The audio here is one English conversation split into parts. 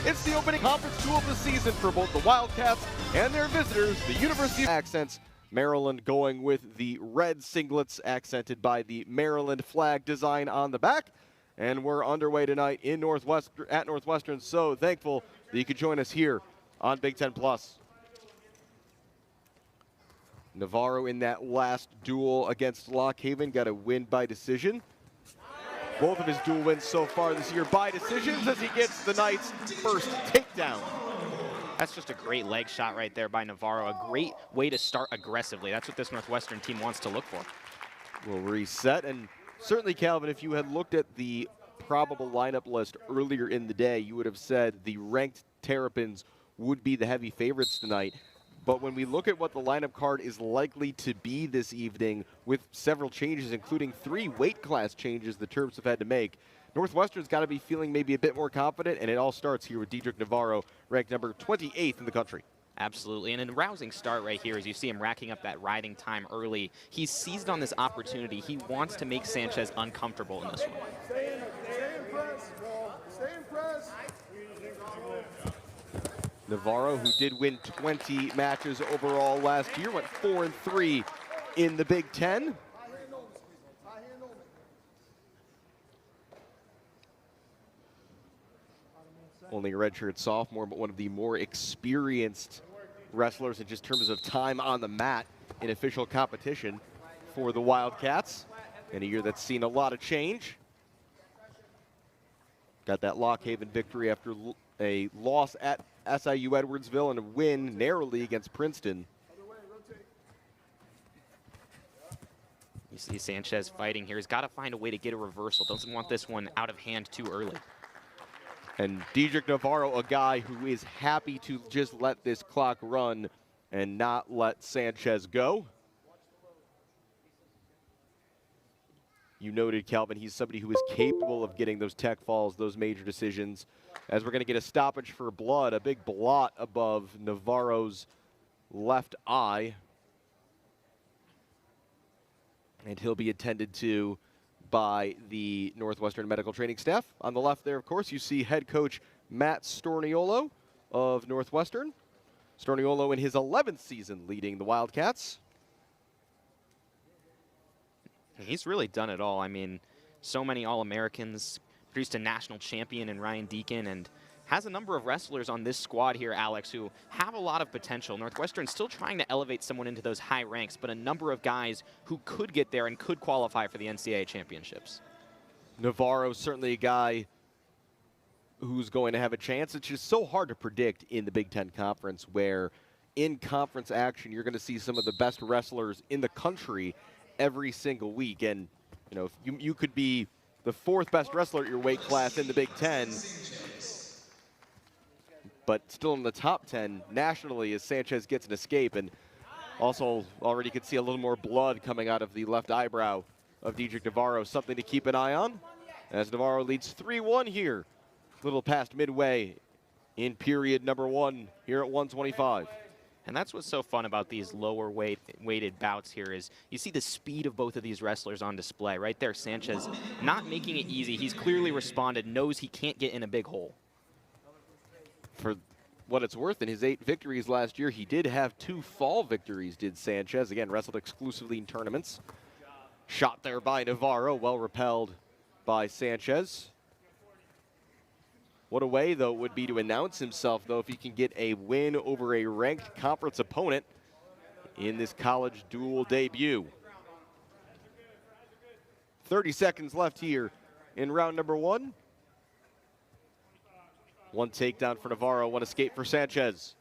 It's the opening conference duel of the season for both the Wildcats and their visitors, the University of Accents. Maryland going with the red singlets accented by the Maryland flag design on the back. And we're underway tonight in Northwestern, so thankful that you could join us here on Big Ten Plus. Navarro in that last duel against Lockhaven got a win by decision. Both of his dual wins so far this year by decisions as he gets the Knights' first takedown. That's just a great leg shot right there by Navarro. A great way to start aggressively. That's what this Northwestern team wants to look for. We'll reset, and certainly, Calvin, if you had looked at the probable lineup list earlier in the day, you would have said the ranked Terrapins would be the heavy favorites tonight. But when we look at what the lineup card is likely to be this evening, with several changes, including 3 weight class changes the Terps have had to make, Northwestern's got to be feeling maybe a bit more confident, and it all starts here with Diedrich Navarro, ranked number 28th in the country. Absolutely, and a rousing start right here as you see him racking up that riding time early. He's seized on this opportunity. He wants to make Sanchez uncomfortable in this one. Stay in press. Stay in press. Navarro, who did win 20 matches overall last year, went 4-3 in the Big Ten. Only a redshirt sophomore, but one of the more experienced wrestlers in just terms of time on the mat in official competition for the Wildcats. In a year that's seen a lot of change. Got that Lockhaven victory after a loss at SIU Edwardsville and a win narrowly against Princeton. You see Sanchez fighting here. He's got to find a way to get a reversal. Doesn't want this one out of hand too early. And Diedrich Navarro, a guy who is happy to just let this clock run and not let Sanchez go. You noted, Calvin, he's somebody who is capable of getting those tech falls, those major decisions. As we're going to get a stoppage for blood, a big blot above Navarro's left eye. And he'll be attended to by the Northwestern medical training staff. On the left there, of course, you see head coach Matt Storniolo of Northwestern. Storniolo in his 11th season leading the Wildcats. He's really done it all. I mean, so many All-Americans, produced a national champion in Ryan Deacon, and has a number of wrestlers on this squad here, Alex, who have a lot of potential. Northwestern's still trying to elevate someone into those high ranks, but a number of guys who could get there and could qualify for the NCAA championships. Navarro's certainly a guy who's going to have a chance. It's just so hard to predict in the Big Ten Conference, where in conference action, you're going to see some of the best wrestlers in the country every single week. And, you know, you could be the 4th best wrestler at your weight class in the Big Ten, but still in the top 10 nationally as Sanchez gets an escape. And also already could see a little more blood coming out of the left eyebrow of Diedrich Navarro. Something to keep an eye on as Navarro leads 3-1 here, a little past midway in period number 1 here at 125. And that's what's so fun about these lower weighted bouts here is you see the speed of both of these wrestlers on display. Right there, Sanchez not making it easy. He's clearly responded, knows he can't get in a big hole. For what it's worth, in his 8 victories last year, he did have 2 fall victories, did Sanchez. Again, wrestled exclusively in tournaments. Shot there by Navarro, well repelled by Sanchez. What a way, though, would be to announce himself, though, if he can get a win over a ranked conference opponent in this college dual debut. 30 seconds left here in round number 1. 1 takedown for Navarro, 1 escape for Sanchez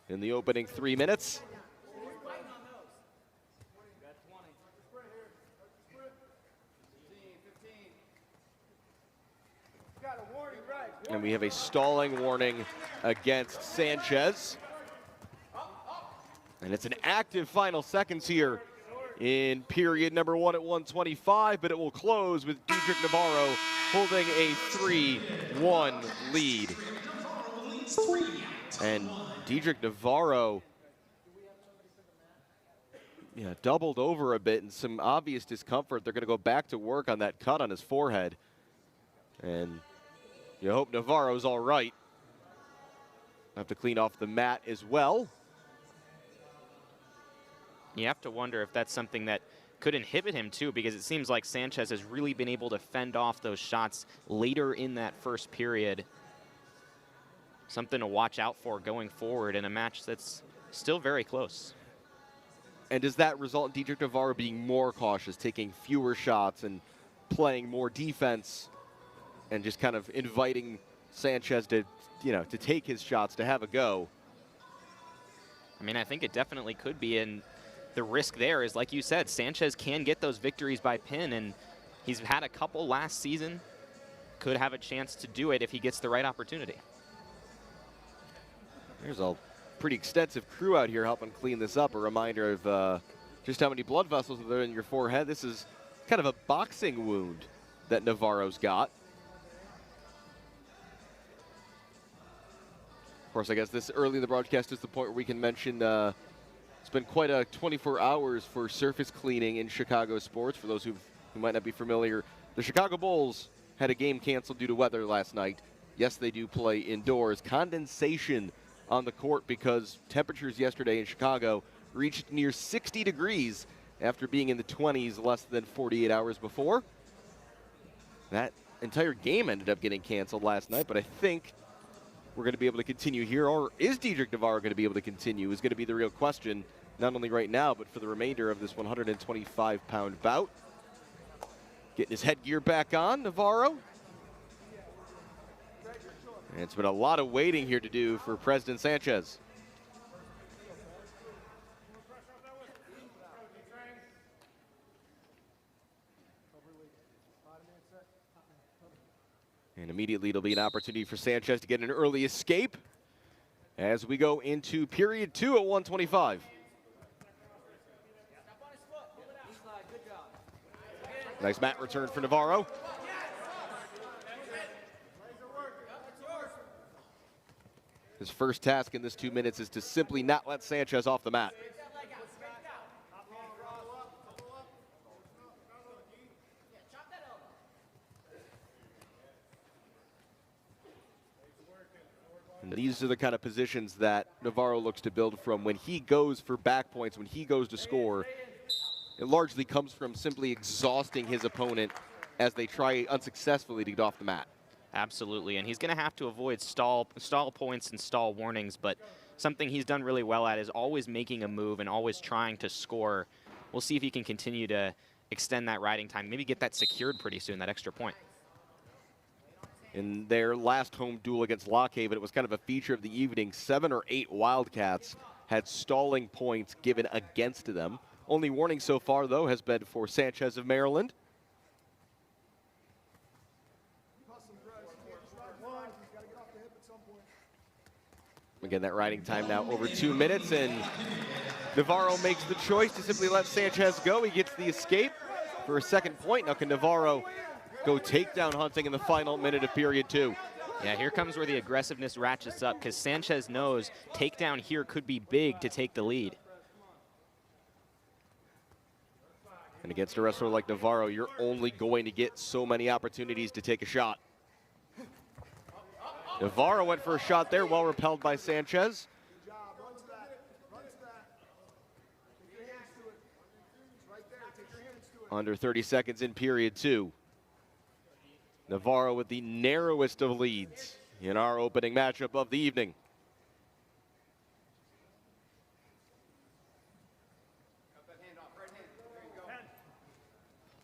in the opening 3 minutes. And we have a stalling warning against Sanchez. And it's an active final seconds here in period number 1 at 125, but it will close with Diedrich Navarro holding a 3-1 lead. And Diedrich Navarro doubled over a bit and some obvious discomfort. They're going to go back to work on that cut on his forehead. And you hope Navarro's all right. Have to clean off the mat as well. You have to wonder if that's something that could inhibit him too, because it seems like Sanchez has really been able to fend off those shots later in that first period. Something to watch out for going forward in a match that's still very close. And does that result in Dietrich Navarro being more cautious, taking fewer shots and playing more defense and just kind of inviting Sanchez to, to take his shots, to have a go? I mean, I think it definitely could be, and the risk there is, like you said, Sanchez can get those victories by pin, and he's had a couple last season. Could have a chance to do it if he gets the right opportunity. There's a pretty extensive crew out here helping clean this up. A reminder of just how many blood vessels are in your forehead. This is kind of a boxing wound that Navarro's got. Of course, I guess this early in the broadcast is the point where we can mention it's been quite a 24 hours for surface cleaning in Chicago sports. For those who might not be familiar, the Chicago Bulls had a game canceled due to weather last night. Yes, they do play indoors. Condensation on the court because temperatures yesterday in Chicago reached near 60 degrees after being in the 20s less than 48 hours before. That entire game ended up getting canceled last night, but I think we're going to be able to continue here. Or is Dietrich Navarro going to be able to continue is going to be the real question, not only right now, but for the remainder of this 125-pound bout. Getting his headgear back on, Navarro. And it's been a lot of waiting here to do for President Sanchez. And immediately it'll be an opportunity for Sanchez to get an early escape as we go into period 2 at 125. Nice mat return for Navarro. His first task in this 2 minutes is to simply not let Sanchez off the mat. And these are the kind of positions that Navarro looks to build from when he goes for back points, when he goes to score. It largely comes from simply exhausting his opponent as they try unsuccessfully to get off the mat. Absolutely, and he's going to have to avoid stall points and stall warnings, but something he's done really well at is always making a move and always trying to score. We'll see if he can continue to extend that riding time, maybe get that secured pretty soon, that extra point. In their last home duel against Lockhaven, it was kind of a feature of the evening. 7 or 8 Wildcats had stalling points given against them. Only warning so far, though, has been for Sanchez of Maryland. Again, that riding time now over 2 minutes, and Navarro makes the choice to simply let Sanchez go. He gets the escape for a second point. Now can Navarro go takedown hunting in the final minute of period 2? Yeah, here comes where the aggressiveness ratchets up, because Sanchez knows takedown here could be big to take the lead. And against a wrestler like Navarro, you're only going to get so many opportunities to take a shot. Navarro went for a shot there, well repelled by Sanchez. Under 30 seconds in period 2. Navarro with the narrowest of leads in our opening matchup of the evening.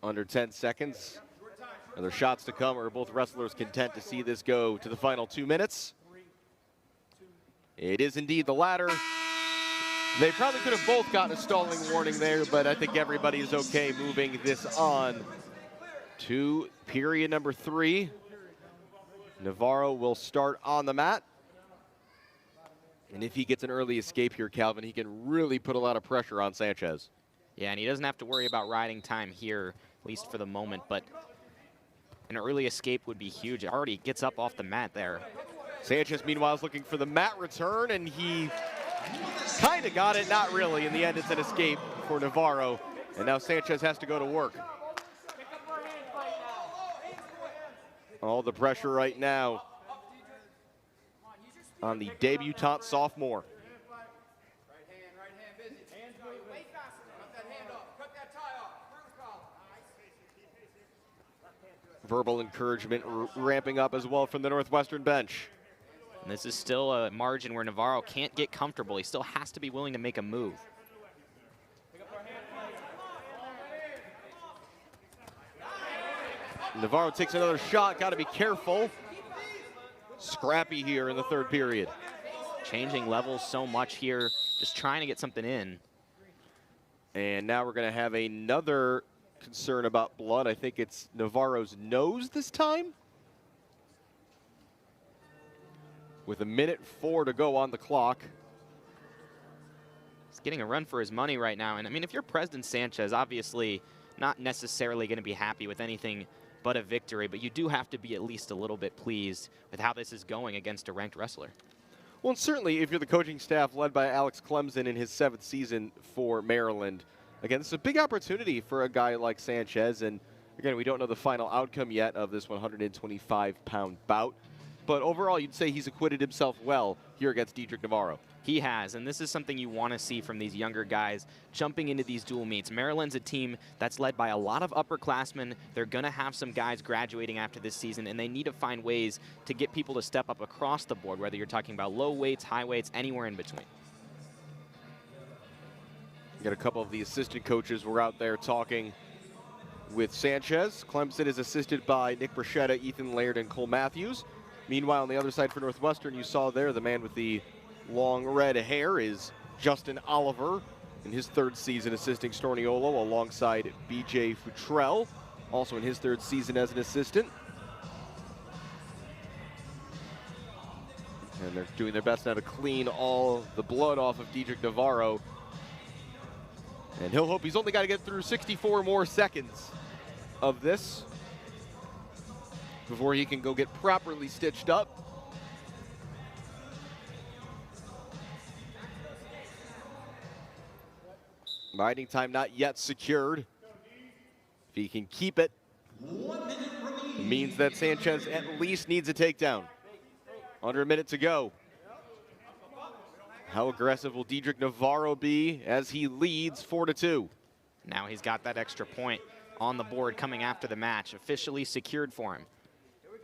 Under 10 seconds. Other shots to come. Are both wrestlers content to see this go to the final 2 minutes? It is indeed the latter. They probably could have both gotten a stalling warning there, but I think everybody is okay moving this on to period number 3. Navarro will start on the mat. And if he gets an early escape here, Calvin, he can really put a lot of pressure on Sanchez. Yeah, and he doesn't have to worry about riding time here, at least for the moment, but an early escape would be huge. It already gets up off the mat there. Sanchez, meanwhile, is looking for the mat return, and he kind of got it, not really. In the end, it's an escape for Navarro, and now Sanchez has to go to work. All the pressure right now on the debutant sophomore. Right hand busy. Hands moving. Way faster. Cut that hand off. Cut that tie off. Verbal encouragement ramping up as well from the Northwestern bench. And this is still a margin where Navarro can't get comfortable. He still has to be willing to make a move. Navarro takes another shot, got to be careful. Scrappy here in the third period. Changing levels so much here, just trying to get something in. And now we're going to have another concern about blood. I think it's Navarro's nose this time. With 1:04 to go on the clock. He's getting a run for his money right now. And I mean, if you're President Sanchez, obviously not necessarily going to be happy with anything but a victory, but you do have to be at least a little bit pleased with how this is going against a ranked wrestler. Well, and certainly if you're the coaching staff led by Alex Clemson in his 7th season for Maryland, again, this is a big opportunity for a guy like Sanchez. And again, we don't know the final outcome yet of this 125-pound bout. But overall, you'd say he's acquitted himself well here against Diedrich Navarro. He has, and this is something you want to see from these younger guys jumping into these dual meets. Maryland's a team that's led by a lot of upperclassmen. They're going to have some guys graduating after this season, and they need to find ways to get people to step up across the board, whether you're talking about low weights, high weights, anywhere in between. You got a couple of the assistant coaches were out there talking with Sanchez. Clemson is assisted by Nick Bruschetta, Ethan Laird, and Cole Matthews. Meanwhile, on the other side for Northwestern, you saw there the man with the long red hair is Justin Oliver in his 3rd season assisting Storniolo alongside BJ Futrell, also in his 3rd season as an assistant. And they're doing their best now to clean all the blood off of Diedrich Navarro. And he'll hope he's only got to get through 64 more seconds of this before he can go get properly stitched up. Riding time not yet secured. If he can keep it, it means that Sanchez at least needs a takedown. Under a minute to go. How aggressive will Diedrich Navarro be as he leads 4-2? Now he's got that extra point on the board coming after the match, officially secured for him.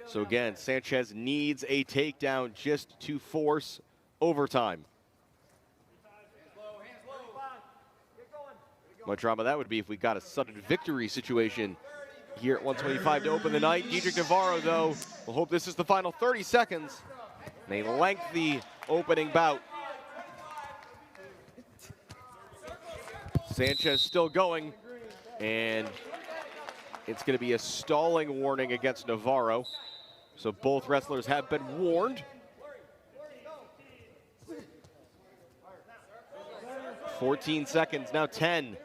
So again, Sanchez needs a takedown just to force overtime. What drama that would be if we got a sudden victory situation here at 125 to open the night. Diedrich Navarro, though, will hope this is the final 30 seconds. A lengthy opening bout. Sanchez still going, and it's going to be a stalling warning against Navarro. So both wrestlers have been warned. 14 seconds, now 10.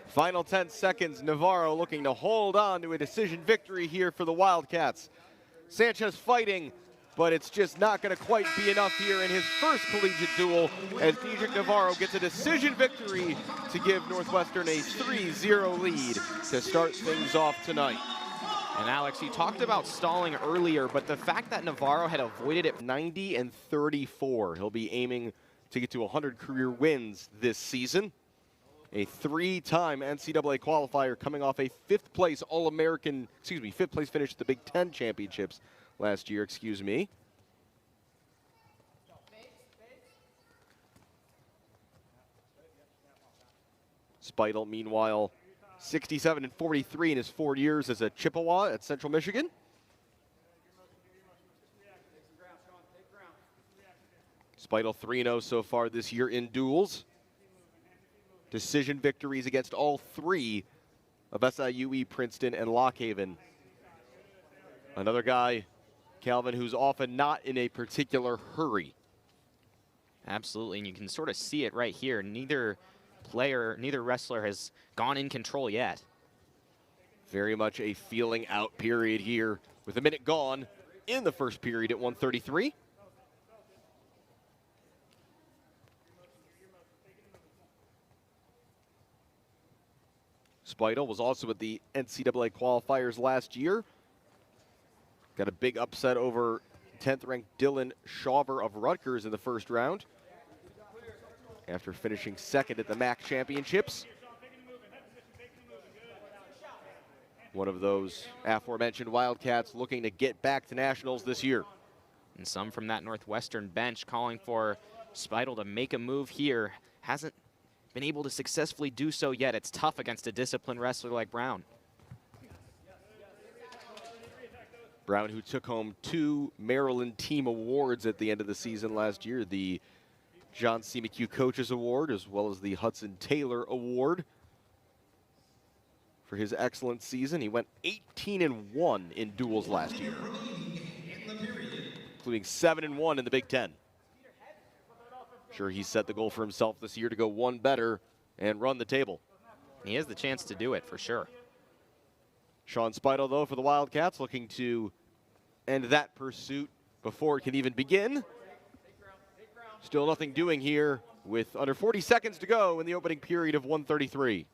Final 10 seconds, Navarro looking to hold on to a decision victory here for the Wildcats. Sanchez fighting, but it's just not going to quite be enough here in his first collegiate duel as Diedrich Navarro gets a decision victory to give Northwestern a 3-0 lead to start things off tonight. And Alex, you talked about stalling earlier, but the fact that Navarro had avoided it. 90-34. He'll be aiming to get to 100 career wins this season. A 3-time NCAA qualifier coming off a 5th place All-American, 5th place finish at the Big Ten Championships last year, Speitel, meanwhile, 67-43 in his 4 years as a Chippewa at Central Michigan. Speitel 3-0 so far this year in duels. Decision victories against all 3 of SIUE, Princeton, and Lock Haven. Another guy, Calvin, who's often not in a particular hurry. Absolutely, and you can sort of see it right here. Neither wrestler has gone in control yet. Very much a feeling out period here with a minute gone in the first period at 1:33. Speitel was also at the NCAA qualifiers last year. Got a big upset over 10th-ranked Dylan Shawver of Rutgers in the first round, after finishing second at the MAC Championships. One of those aforementioned Wildcats looking to get back to nationals this year. And some from that Northwestern bench calling for Speidel to make a move here. Hasn't been able to successfully do so yet. It's tough against a disciplined wrestler like Brown. Brown, who took home 2 Maryland team awards at the end of the season last year, the John C. McHugh Coaches Award, as well as the Hudson Taylor Award for his excellent season. He went 18-1 in duels last year, including 7-1 in the Big Ten. Sure, he set the goal for himself this year to go one better and run the table. He has the chance to do it for sure. Sean Speidel, though, for the Wildcats, looking to end that pursuit before it can even begin. Still nothing doing here with under 40 seconds to go in the opening period of 133.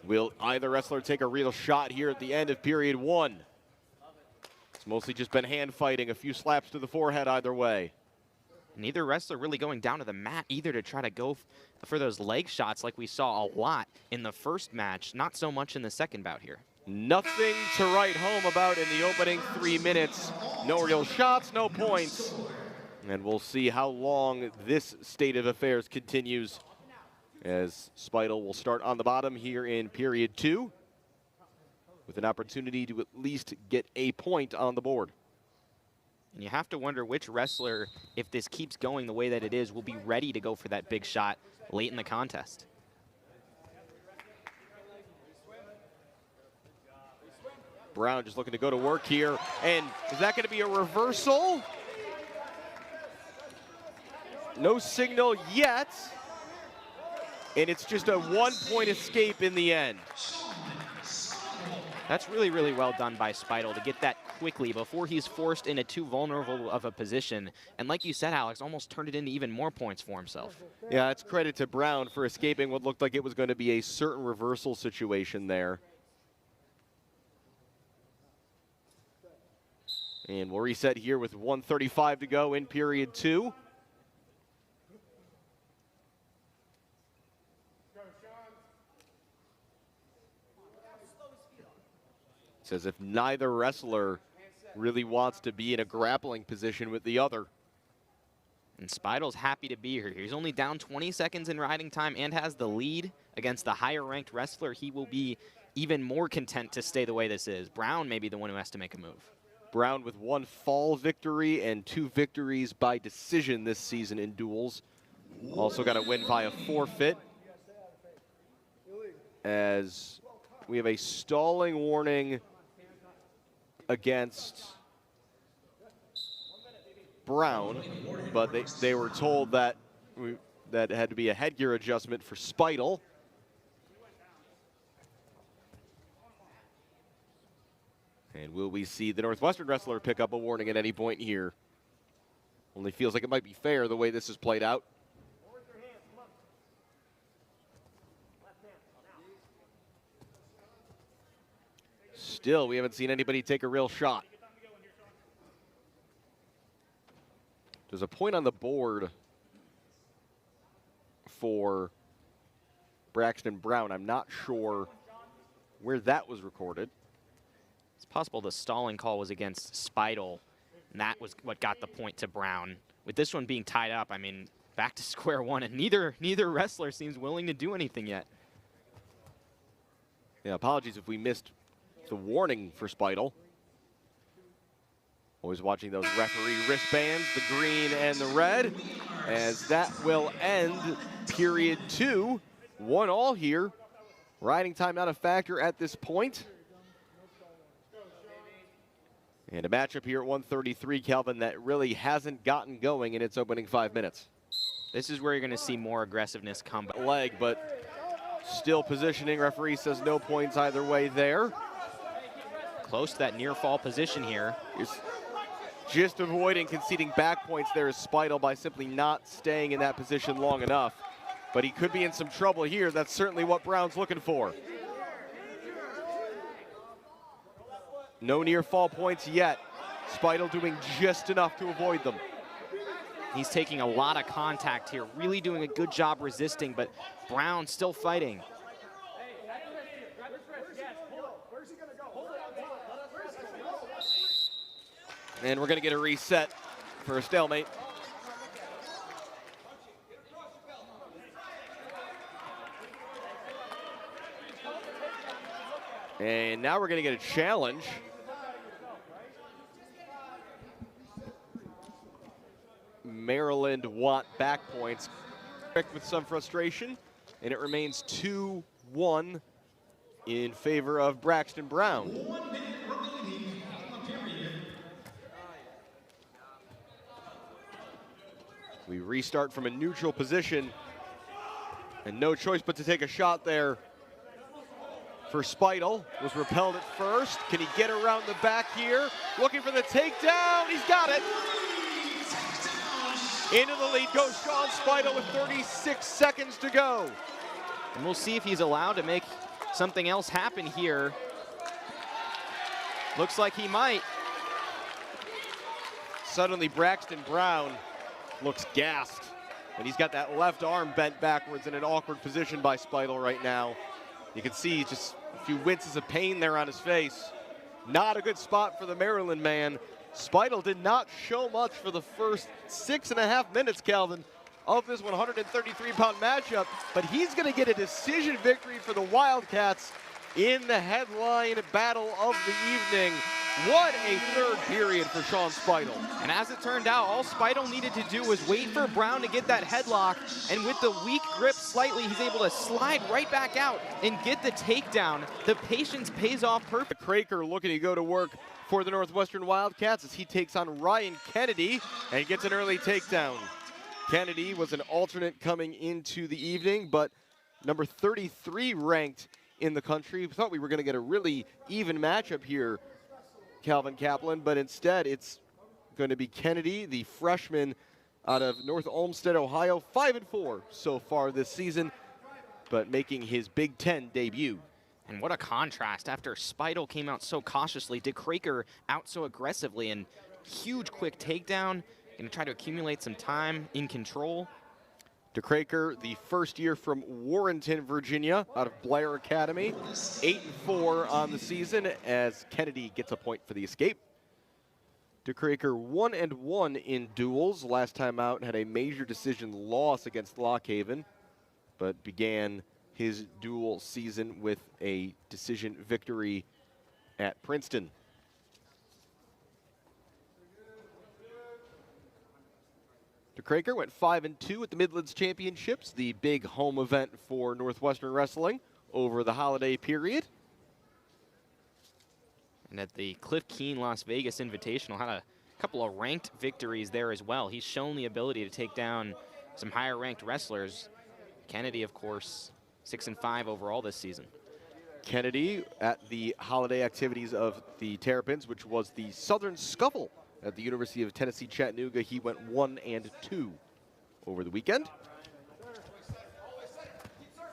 Will either wrestler take a real shot here at the end of period 1? It's mostly just been hand fighting, a few slaps to the forehead either way. Neither wrestler really going down to the mat either to try to go for those leg shots like we saw a lot in the first match, not so much in the second bout here. Nothing to write home about in the opening 3 minutes. No real shots, no points. And we'll see how long this state of affairs continues, as Speidel will start on the bottom here in period 2 with an opportunity to at least get a point on the board. And you have to wonder which wrestler, if this keeps going the way that it is, will be ready to go for that big shot late in the contest. Brown just looking to go to work here, and is that going to be a reversal? No signal yet. And it's just a 1-point escape in the end. That's really, really well done by Speidel to get that quickly before he's forced into too vulnerable of a position. And like you said, Alex, almost turned it into even more points for himself. Yeah, it's credit to Brown for escaping what looked like it was going to be a certain reversal situation there. And we'll reset here with 1:35 to go in period 2. It's as if neither wrestler really wants to be in a grappling position with the other. And Speidel's happy to be here. He's only down 20 seconds in riding time and has the lead against the higher-ranked wrestler. He will be even more content to stay the way this is. Brown may be the one who has to make a move. Brown with 1 fall victory and 2 victories by decision this season in duels. Also got a win via forfeit, as we have a stalling warning against Brown, but they were told that that had to be a headgear adjustment for Speidel. And will we see the Northwestern wrestler pick up a warning at any point here? Only feels like it might be fair the way this is played out. Still, we haven't seen anybody take a real shot. There's a point on the board for Braxton Brown. I'm not sure where that was recorded. It's possible the stalling call was against Speidel, and that was what got the point to Brown. With this one being tied up, I mean, back to square one, and neither wrestler seems willing to do anything yet. Yeah, apologies if we missed the warning for Speidel. Always watching those referee wristbands, the green and the red, as that will end period 2. 1-1 here. Riding time not a factor at this point. And a matchup here at 133, Calvin, that really hasn't gotten going in its opening 5 minutes. This is where you're going to see more aggressiveness come. Leg, but still positioning. Referee says no points either way there. Close to that near fall position here. Is just avoiding conceding back points there is Speidel by simply not staying in that position long enough. But he could be in some trouble here. That's certainly what Brown's looking for. No near fall points yet. Speidel doing just enough to avoid them. He's taking a lot of contact here, really doing a good job resisting, but Brown still fighting. And we're going to get a reset for a stalemate. And now we're going to get a challenge. Maryland want back points with some frustration, and it remains 2-1 in favor of Braxton Brown. We restart from a neutral position, and no choice but to take a shot there for Speidel. Was repelled at first. Can he get around the back here? Looking for the takedown. He's got it. Into the lead goes Sean Speidel with 36 seconds to go. And we'll see if he's allowed to make something else happen here. Looks like he might. Suddenly Braxton Brown looks gassed, and he's got that left arm bent backwards in an awkward position by Speidel right now. You can see just a few winces of pain there on his face. Not a good spot for the Maryland man. Speidel did not show much for the first 6.5 minutes, Calvin, of this 133-pound matchup, but he's going to get a decision victory for the Wildcats in the headline battle of the evening. What a third period for Sean Speidel. And as it turned out, all Speidel needed to do was wait for Brown to get that headlock, and with the weak grip slightly, he's able to slide right back out and get the takedown. The patience pays off perfect. Craker looking to go to work for the Northwestern Wildcats as he takes on Ryan Kennedy and gets an early takedown. Kennedy was an alternate coming into the evening, but number 33 ranked in the country. We thought we were going to get a really even matchup here, Calvin Kaplan, but instead it's going to be Kennedy, the freshman out of North Olmsted, Ohio, 5-4 so far this season, but making his Big Ten debut. And what a contrast. After Speidel came out so cautiously, DeCraker out so aggressively, and huge quick takedown. Gonna try to accumulate some time in control. DeCraker, the first year from Warrenton, Virginia, out of Blair Academy, 8-4 on the season as Kennedy gets a point for the escape. DeCraker 1-1 in duels. Last time out had a major decision loss against Lockhaven, but began his dual season with a decision victory at Princeton. DeCraker went 5-2 at the Midlands Championships, the big home event for Northwestern Wrestling over the holiday period. And at the Cliff Keen Las Vegas Invitational, had a couple of ranked victories there as well. He's shown the ability to take down some higher ranked wrestlers. Kennedy, of course, 6-5 overall this season. Kennedy at the holiday activities of the Terrapins, which was the Southern Scuffle at the University of Tennessee, Chattanooga. He went 1-2 over the weekend.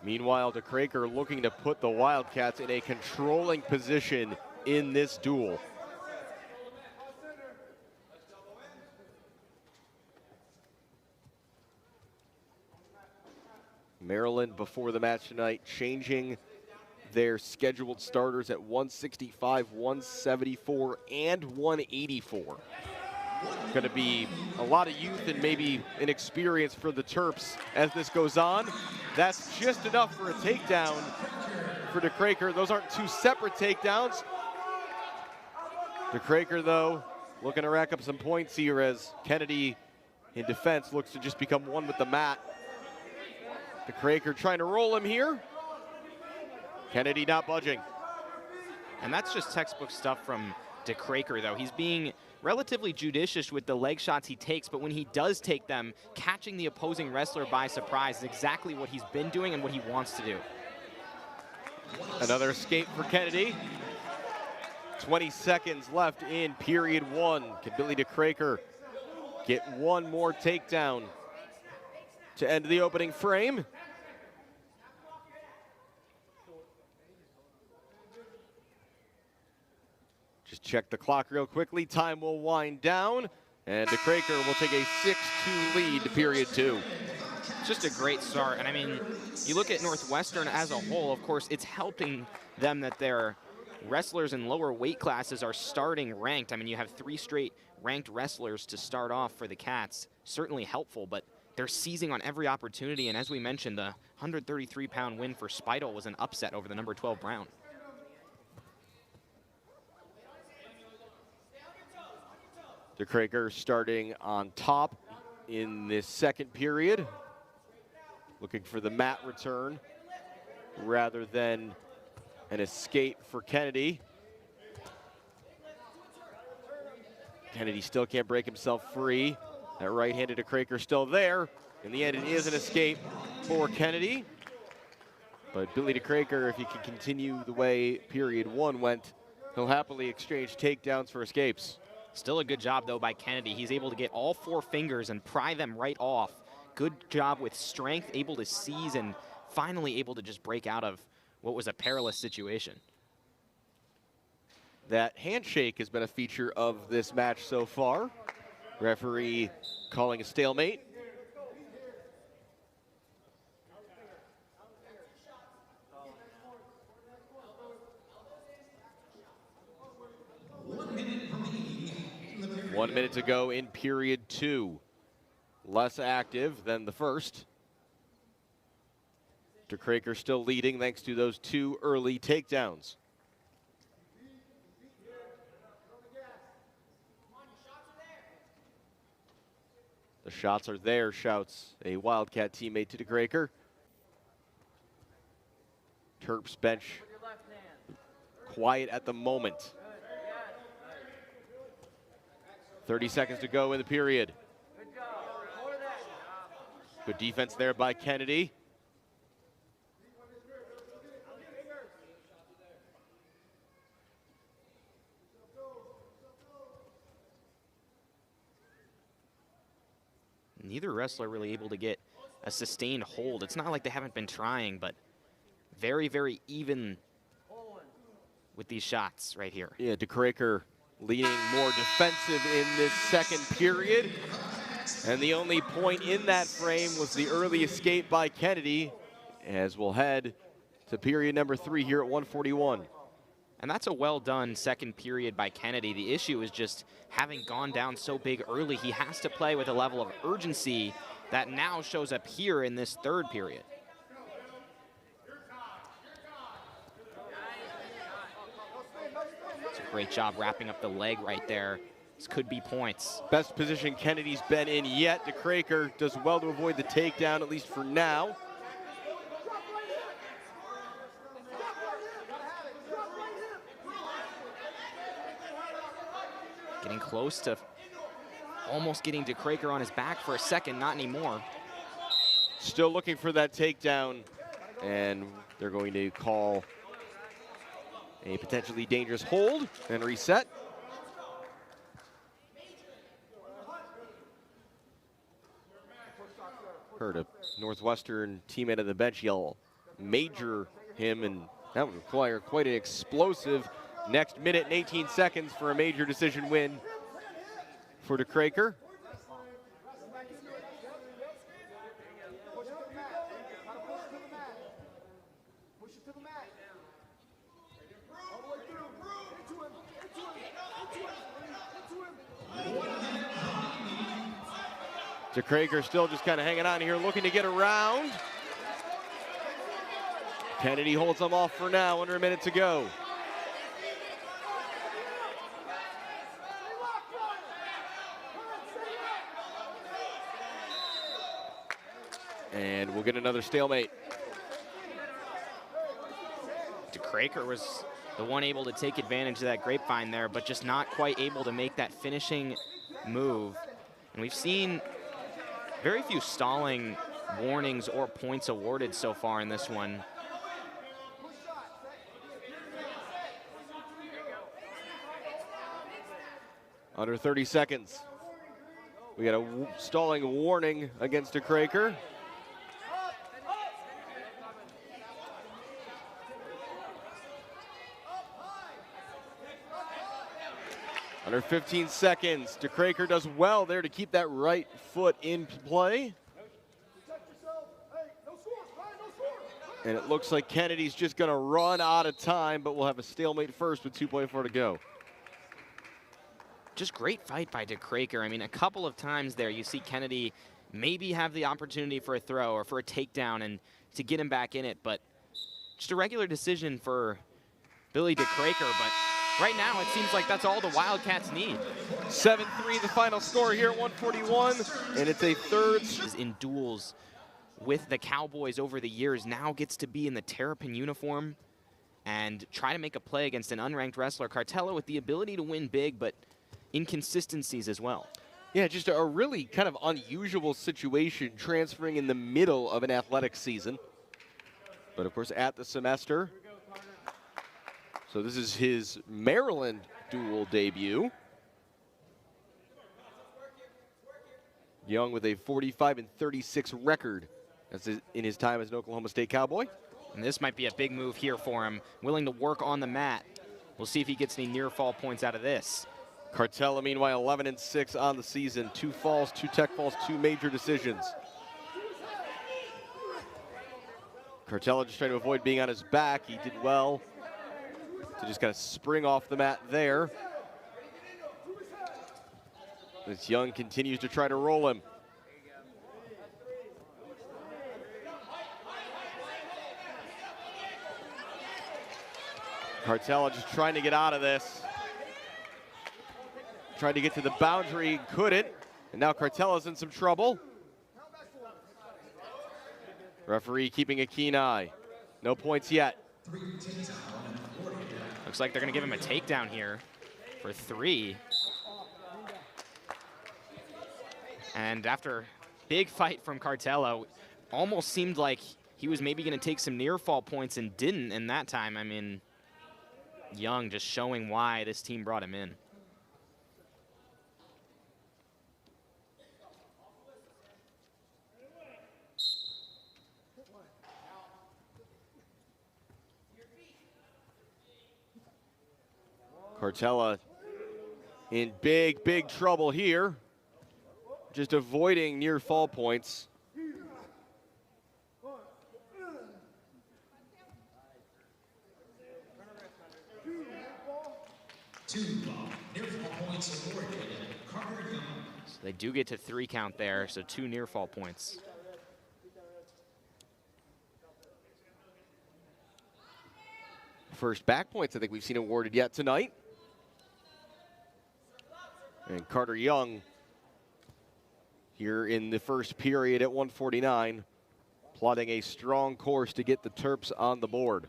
Meanwhile, DeCraker looking to put the Wildcats in a controlling position in this duel. Maryland, before the match tonight, changing their scheduled starters at 165, 174, and 184. Going to be a lot of youth and maybe inexperience for the Terps as this goes on. That's just enough for a takedown for DeCraker. Those aren't two separate takedowns. DeCraker, though, looking to rack up some points here as Kennedy, in defense, looks to just become one with the mat. DeCraker trying to roll him here. Kennedy not budging. And that's just textbook stuff from DeCraker, though. He's being relatively judicious with the leg shots he takes, but when he does take them, catching the opposing wrestler by surprise is exactly what he's been doing and what he wants to do. Another escape for Kennedy. 20 seconds left in period one. Can Billy DeCraker get one more takedown to end the opening frame? Just check the clock real quickly. Time will wind down, and DeCraker will take a 6-2 lead to period two. Just a great start. And I mean, you look at Northwestern as a whole, of course, it's helping them that their wrestlers in lower weight classes are starting ranked. I mean, you have 3 straight ranked wrestlers to start off for the Cats. Certainly helpful, but they're seizing on every opportunity. And as we mentioned, the 133-pound win for Speidel was an upset over the number 12 Brown. DeCraker starting on top in this second period, looking for the mat return rather than an escape for Kennedy. Kennedy still can't break himself free. That right-handed DeCraker still there. In the end, it is an escape for Kennedy. But Billy DeCraker, if he can continue the way period one went, he'll happily exchange takedowns for escapes. Still a good job, though, by Kennedy. He's able to get all 4 fingers and pry them right off. Good job with strength, able to seize, and finally able to just break out of what was a perilous situation. That handshake has been a feature of this match so far. Referee calling a stalemate. One minute to go in period two. Less active than the first. DeCraker still leading thanks to those 2 early takedowns. The shots are there, shouts a Wildcat teammate to DeCraker. Terps bench quiet at the moment. 30 seconds to go in the period. Good defense there by Kennedy. Neither wrestler really able to get a sustained hold. It's not like they haven't been trying, but very, very even with these shots right here. Yeah, DeCraker leaning more defensive in this second period. And the only point in that frame was the early escape by Kennedy, as we'll head to period number 3 here at 141. And that's a well-done second period by Kennedy. The issue is just having gone down so big early, he has to play with a level of urgency that now shows up here in this third period. It's a great job wrapping up the leg right there. This could be points. Best position Kennedy's been in yet. DeCraker does well to avoid the takedown, at least for now. Getting close to almost getting DeCraker on his back for a second, not anymore. Still looking for that takedown, and they're going to call a potentially dangerous hold and reset. Heard a Northwestern teammate on the bench yell, major him, and that would require quite an explosive next minute and 18 seconds for a major decision win for DeCraker. DeCraker still just kind of hanging on here, looking to get around. Kennedy holds them off for now, under a minute to go. And we'll get another stalemate. DeCraker was the one able to take advantage of that grapevine there, but just not quite able to make that finishing move. And we've seen very few stalling warnings or points awarded so far in this one. Under 30 seconds. We got a stalling warning against DeKraker. Under 15 seconds. DeKraker does well there to keep that right foot in play. And it looks like Kennedy's just going to run out of time, but we'll have a stalemate first with 2.4 to go. Just great fight by DeKraker. I mean, a couple of times there you see Kennedy maybe have the opportunity for a throw or for a takedown and to get him back in it, but just a regular decision for Billy DeKraker. But right now it seems like that's all the Wildcats need. 7-3 the final score here at 141, and it's a third. In duels with the Cowboys over the years, now gets to be in the Terrapin uniform and try to make a play against an unranked wrestler. Cartella with the ability to win big, but inconsistencies as well. Yeah, just a really kind of unusual situation transferring in the middle of an athletic season. But of course at the semester. So this is his Maryland dual debut. Young with a 45-36 record in his time as an Oklahoma State Cowboy. And this might be a big move here for him, willing to work on the mat. We'll see if he gets any near fall points out of this. Cartella, meanwhile, 11-6 on the season. 2 falls, 2 tech falls, 2 major decisions. Cartella just trying to avoid being on his back. He did well to just kind of spring off the mat there. This Young continues to try to roll him. Cartella just trying to get out of this. Tried to get to the boundary, couldn't. And now Cartella's in some trouble. Referee keeping a keen eye. No points yet. Looks like they're gonna give him a takedown here for 3. And after big fight from Cartella, almost seemed like he was maybe gonna take some near fall points and didn't in that time. I mean, Young just showing why this team brought him in. Cartella in big, big trouble here. Just avoiding near fall points. So they do get to 3 count there, so 2 near fall points. First back points I think we've seen awarded yet tonight. And Carter Young here in the first period at 149, plotting a strong course to get the Terps on the board.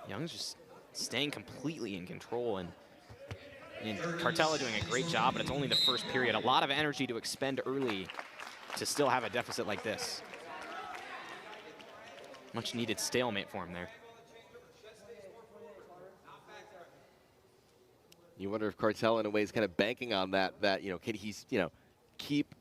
Young's just staying completely in control, and Cartella doing a great job, but it's only the first period. A lot of energy to expend early to still have a deficit like this. Much needed stalemate for him there. You wonder if Cartella in a way is kind of banking on that, you know, can he, you know, keep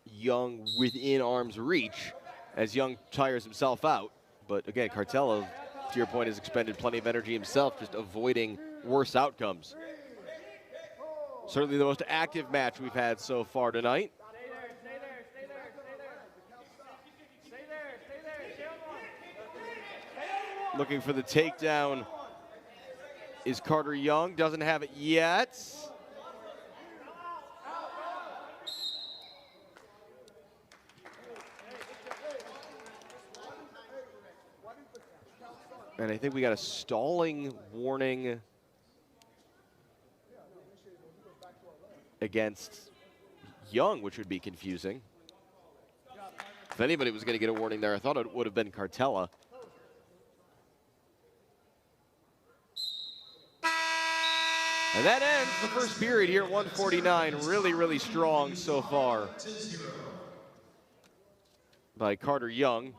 Young within arm's reach as Young tires himself out. But again, Cartella, to your point, has expended plenty of energy himself, just avoiding worse outcomes. Certainly the most active match we've had so far tonight. Looking for the takedown is Carter Young. Doesn't have it yet. And I think we got a stalling warning against Young, which would be confusing. If anybody was going to get a warning there, I thought it would have been Cartella. And that ends the first period here at 149. Really, really strong so far by Carter Young.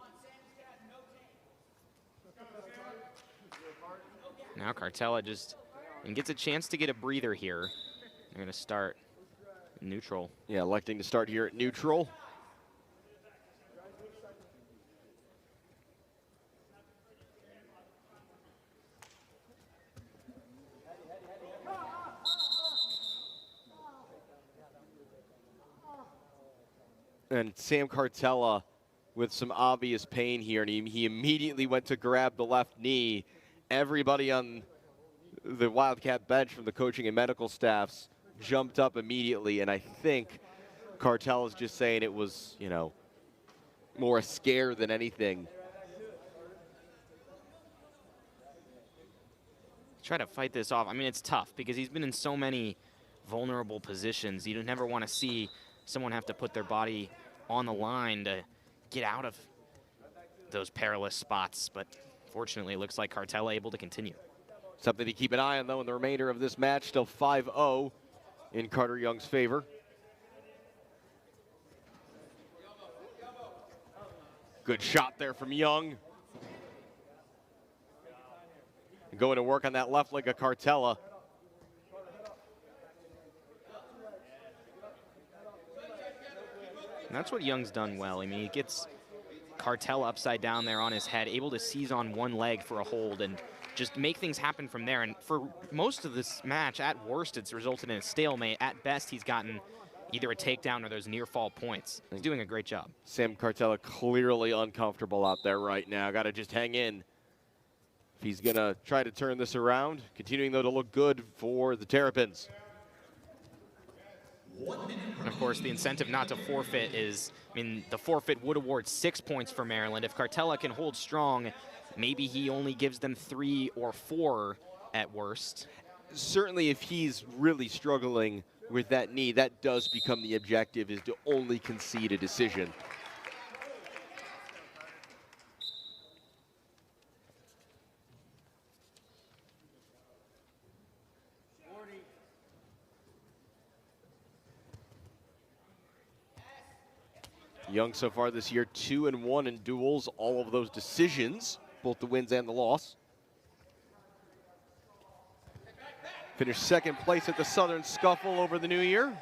Now Cartella just gets a chance to get a breather here. They're going to start neutral. Yeah, electing to start here at neutral. And Sam Cartella with some obvious pain here, and he immediately went to grab the left knee. Everybody on the Wildcat bench from the coaching and medical staffs jumped up immediately, and I think Cartella's just saying it was, you know, more a scare than anything. Try to fight this off. I mean, it's tough because he's been in so many vulnerable positions. You never want to see someone have to put their body on the line to get out of those perilous spots, but fortunately it looks like Cartella able to continue. Something to keep an eye on, though, in the remainder of this match. Still 5-0 in Carter Young's favor. Good shot there from Young. Going to work on that left leg of Cartella. And that's what Young's done well. I mean, he gets Cartella upside down there on his head, able to seize on one leg for a hold and just make things happen from there. And for most of this match, at worst, it's resulted in a stalemate. At best, he's gotten either a takedown or those near fall points. He's doing a great job. Sam Cartella clearly uncomfortable out there right now. Got to just hang in if he's going to try to turn this around. Continuing, though, to look good for the Terrapins. And of course, the incentive not to forfeit is, I mean, the forfeit would award 6 points for Maryland. If Cartella can hold strong, maybe he only gives them 3 or 4 at worst. Certainly, if he's really struggling with that knee, that does become the objective, is to only concede a decision. Young so far this year, 2-1 in duels, all of those decisions, both the wins and the loss. Finished second place at the Southern Scuffle over the new year.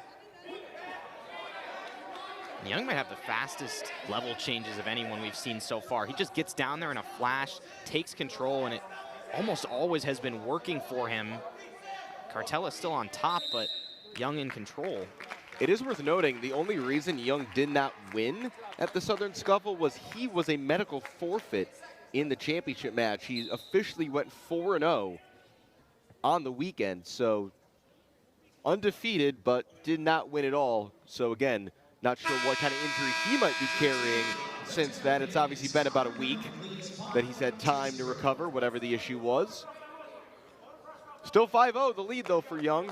Young might have the fastest level changes of anyone we've seen so far. He just gets down there in a flash, takes control, and it almost always has been working for him. Cartella's still on top, but Young in control. It is worth noting, the only reason Young did not win at the Southern Scuffle was he was a medical forfeit in the championship match. He officially went 4-0 on the weekend, so undefeated, but did not win at all. So again, not sure what kind of injury he might be carrying since then. It's obviously been about a week that he's had time to recover, whatever the issue was. Still 5-0, the lead though for Young.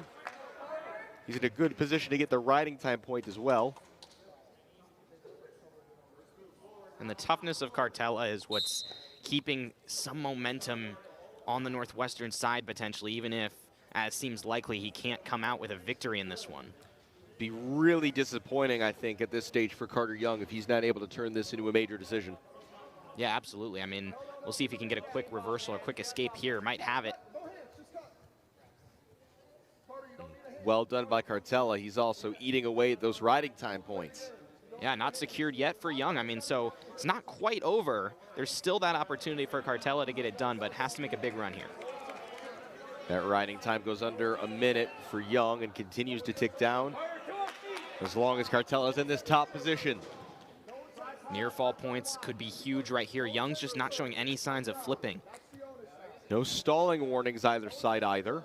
He's in a good position to get the riding time point as well. And the toughness of Cartella is what's keeping some momentum on the Northwestern side potentially, even if, as seems likely, he can't come out with a victory in this one. Be really disappointing, I think, at this stage for Carter Young if he's not able to turn this into a major decision. Yeah, absolutely. I mean, we'll see if he can get a quick reversal or quick escape here. Might have it. Well done by Cartella. He's also eating away at those riding time points. Yeah, not secured yet for Young. I mean, so it's not quite over. There's still that opportunity for Cartella to get it done, but has to make a big run here. That riding time goes under a minute for Young and continues to tick down as long as Cartella's in this top position. Near fall points could be huge right here. Young's just not showing any signs of flipping. No stalling warnings either side either.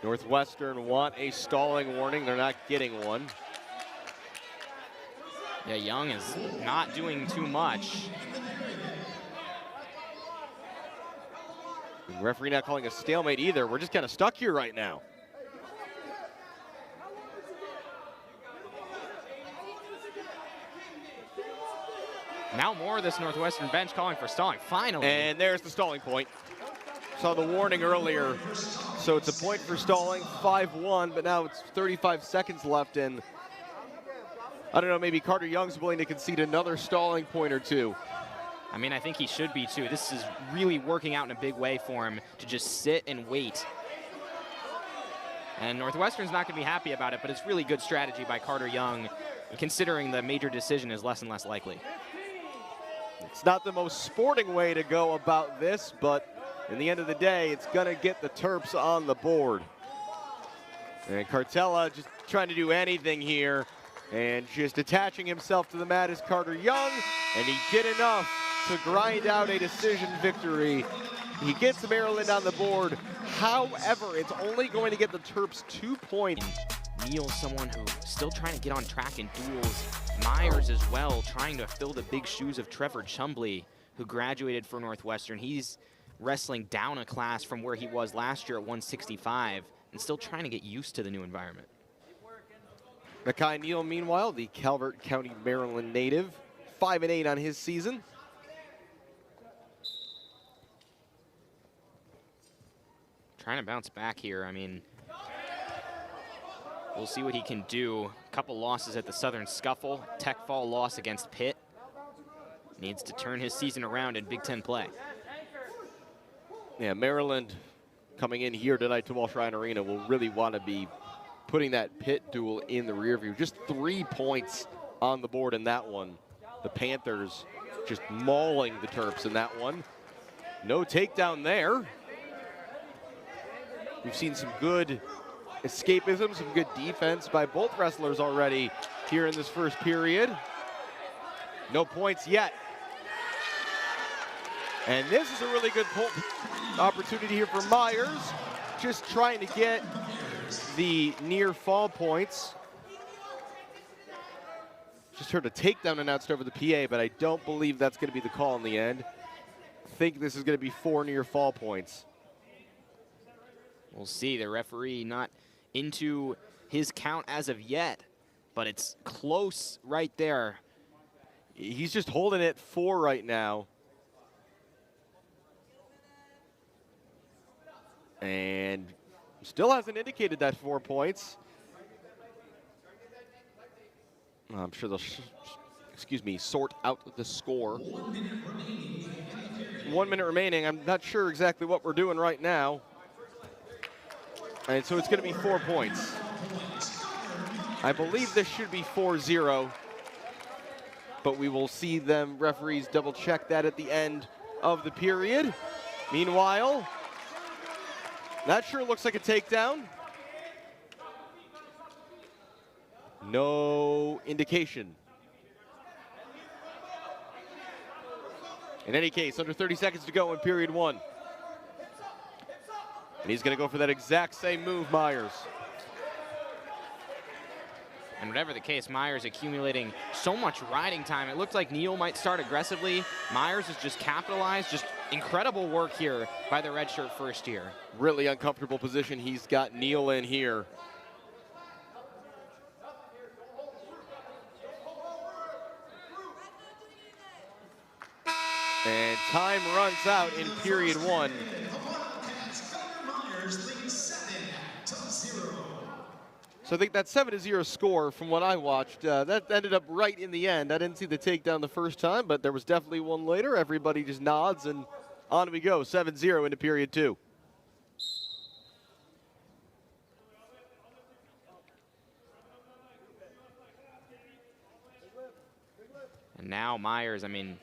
Northwestern want a stalling warning. They're not getting one. Yeah, Young is not doing too much. The referee not calling a stalemate either. We're just kind of stuck here right now. Now more of this Northwestern bench calling for stalling, finally. And there's the stalling point. Saw the warning earlier, so it's a point for stalling, 5-1, but now it's 35 seconds left, and I don't know, maybe Carter Young's willing to concede another stalling point or two. I mean, I think he should be too. This is really working out in a big way for him to just sit and wait. And Northwestern's not going to be happy about it, but it's really good strategy by Carter Young, considering the major decision is less and less likely. It's not the most sporting way to go about this, but in the end of the day, it's going to get the Terps on the board. And Cartella just trying to do anything here, and just attaching himself to the mat is Carter Young, and he did enough to grind out a decision victory. He gets Maryland on the board. However, it's only going to get the Terps 2 points. Neal's someone who's still trying to get on track in duels. Myers as well, trying to fill the big shoes of Trevor Chumbley, who graduated for Northwestern. He's wrestling down a class from where he was last year at 165 and still trying to get used to the new environment. Makai Neal, meanwhile, the Calvert County, Maryland native, 5-8 on his season. Trying to bounce back here. I mean, we'll see what he can do. A couple losses at the Southern Scuffle. Tech Fall loss against Pitt. Needs to turn his season around in Big Ten play. Yeah, Maryland coming in here tonight to Walsh Ryan Arena will really want to be putting that Pitt duel in the rear view. Just 3 points on the board in that one. The Panthers just mauling the Terps in that one. No takedown there. We've seen some good escapism, some good defense by both wrestlers already here in this first period. No points yet. And this is a really good opportunity here for Myers, just trying to get the near fall points. Just heard a takedown announced over the PA, but I don't believe that's going to be the call in the end. I think this is going to be 4 near fall points. We'll see. The referee not into his count as of yet, but it's close right there. He's just holding it 4 right now. And still hasn't indicated that 4 points. I'm sure they'll, sort out the score. 1 minute remaining. I'm not sure exactly what we're doing right now. And so it's going to be 4 points. I believe this should be 4-0, but we will see them referees double check that at the end of the period. Meanwhile, that sure looks like a takedown. No indication. In any case, under 30 seconds to go in period 1. And he's going to go for that exact same move, Myers. And whatever the case, Myers accumulating so much riding time. It looked like Neal might start aggressively. Myers has just capitalized. Just incredible work here by the redshirt first year. Really uncomfortable position he's got Neal in here. And time runs out in period 1. So I think that 7-0 score from what I watched, that ended up right in the end. I didn't see the takedown the first time, but there was definitely one later. Everybody just nods, and on we go. 7-0 into period 2. And now Myers, I mean,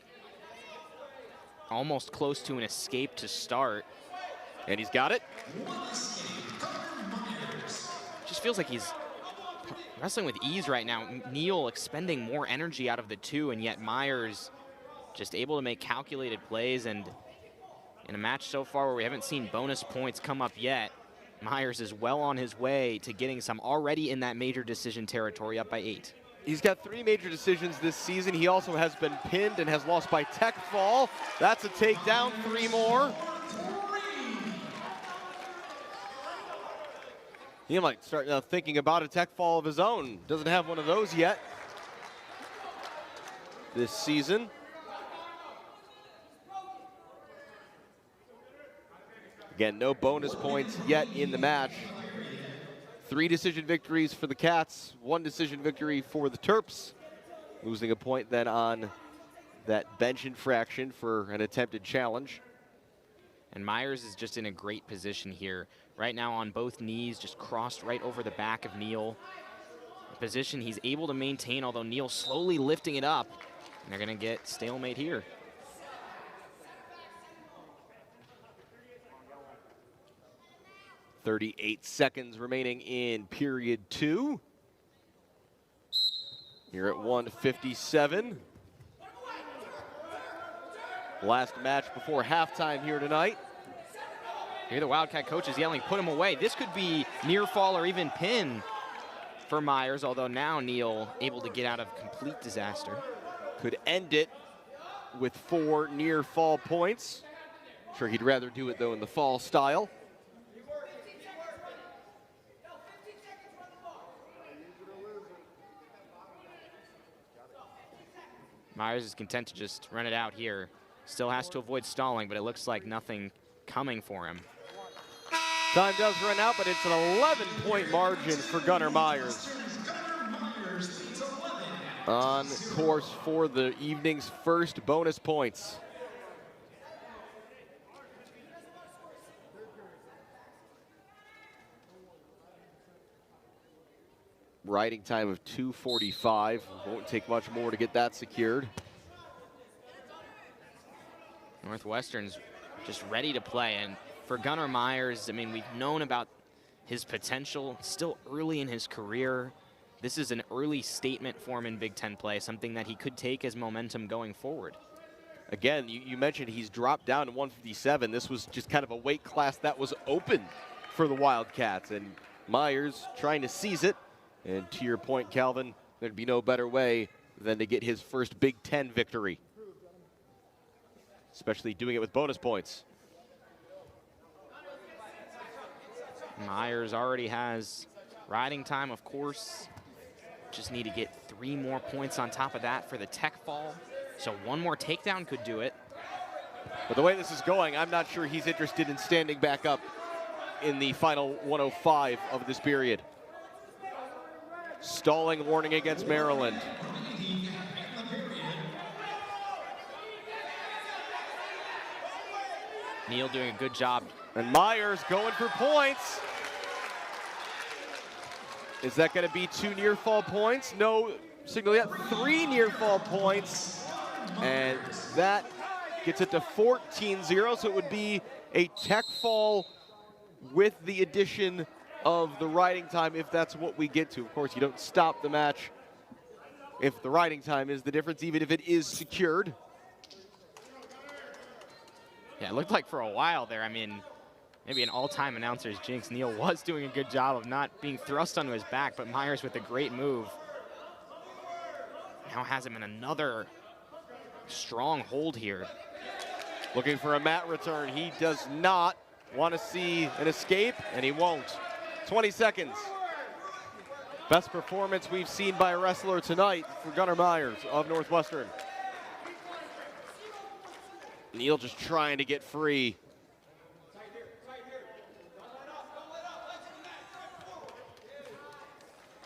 almost close to an escape to start. And he's got it. Just feels like he's wrestling with ease right now. Neal expending more energy out of the two, and yet Myers just able to make calculated plays. And in a match so far where we haven't seen bonus points come up yet, Myers is well on his way to getting some, already in that major decision territory, up by 8. He's got 3 major decisions this season. He also has been pinned and has lost by tech fall. That's a takedown, 3 more. He might start thinking about a tech fall of his own. Doesn't have one of those yet this season. Again, no bonus points yet in the match. 3 decision victories for the Cats, 1 decision victory for the Terps. Losing a point then on that bench infraction for an attempted challenge. And Myers is just in a great position here. Right now on both knees, just crossed right over the back of Neal. A position he's able to maintain, although Neal slowly lifting it up. And they're gonna get stalemate here. .38 seconds remaining in period 2. Here at 1:57. Last match before halftime here tonight. Here the Wildcat coach is yelling, put him away. This could be near fall or even pin for Myers, although now Neal able to get out of complete disaster. Could end it with 4 near fall points. Sure, he'd rather do it though in the fall style. Myers is content to just run it out here. Still has to avoid stalling, but it looks like nothing coming for him. Time does run out, but it's an 11-point margin for Gunnar Myers. On course for the evening's first bonus points. Riding time of 2:45. Won't take much more to get that secured. Northwestern's just ready to play, and for Gunnar Myers, I mean, we've known about his potential, still early in his career. This is an early statement for him in Big Ten play, something that he could take as momentum going forward. Again, you mentioned he's dropped down to 157. This was just kind of a weight class that was open for the Wildcats, and Myers trying to seize it. And to your point, Calvin, there'd be no better way than to get his first Big Ten victory, especially doing it with bonus points. Myers already has riding time, of course. Just need to get 3 more points on top of that for the tech fall. So 1 more takedown could do it. But the way this is going, I'm not sure he's interested in standing back up in the final 105 of this period. Stalling warning against Maryland. Neal doing a good job. And Myers going for points. Is that going to be 2 near fall points? No signal yet. 3 near fall points. And that gets it to 14-0. So it would be a tech fall with the addition of the riding time, if that's what we get to. Of course, you don't stop the match if the riding time is the difference, even if it is secured. Yeah, it looked like for a while there, I mean, maybe an all-time announcer's jinx, Neal was doing a good job of not being thrust onto his back, but Myers with a great move. Now has him in another strong hold here. Looking for a mat return. He does not want to see an escape, and he won't. 20 seconds. Best performance we've seen by a wrestler tonight for Gunnar Myers of Northwestern. Neal just trying to get free.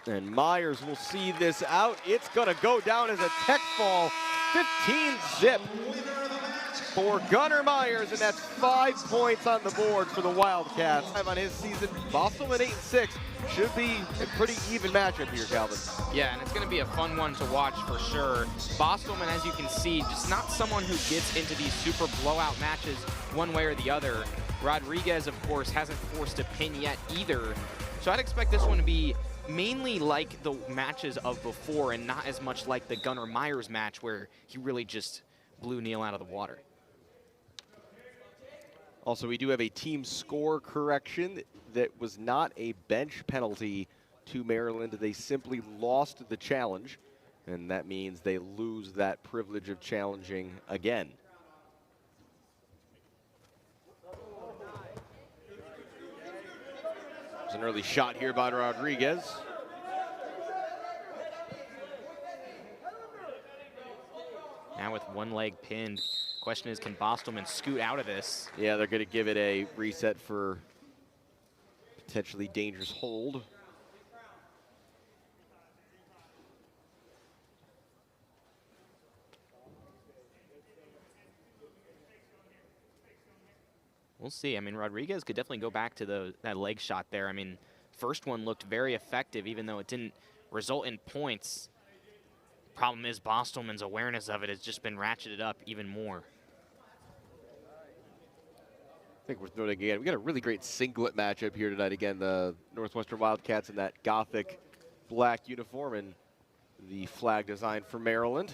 And Myers will see this out. It's gonna go down as a tech fall. 15-zip for Gunnar Myers, and that's 5 points on the board for the Wildcats. On his season, Boston at 8-6. Should be a pretty even matchup here, Calvin. Yeah, and it's going to be a fun one to watch for sure. Bostelman, as you can see, just not someone who gets into these super blowout matches one way or the other. Rodriguez, of course, hasn't forced a pin yet either. So I'd expect this one to be mainly like the matches of before and not as much like the Gunnar Myers match where he really just blew Neal out of the water. Also, we do have a team score correction. That was not a bench penalty to Maryland. They simply lost the challenge, and that means they lose that privilege of challenging again. There's an early shot here by Rodriguez. Now with 1 leg pinned, question is, can Bostelman scoot out of this? Yeah, they're going to give it a reset for potentially dangerous hold. We'll see. I mean, Rodriguez could definitely go back to that leg shot there. I mean, first one looked very effective, even though it didn't result in points. Problem is, Bostelman's awareness of it has just been ratcheted up even more. I think worth noting again, we got a really great singlet matchup here tonight. Again, the Northwestern Wildcats in that Gothic black uniform and the flag design for Maryland.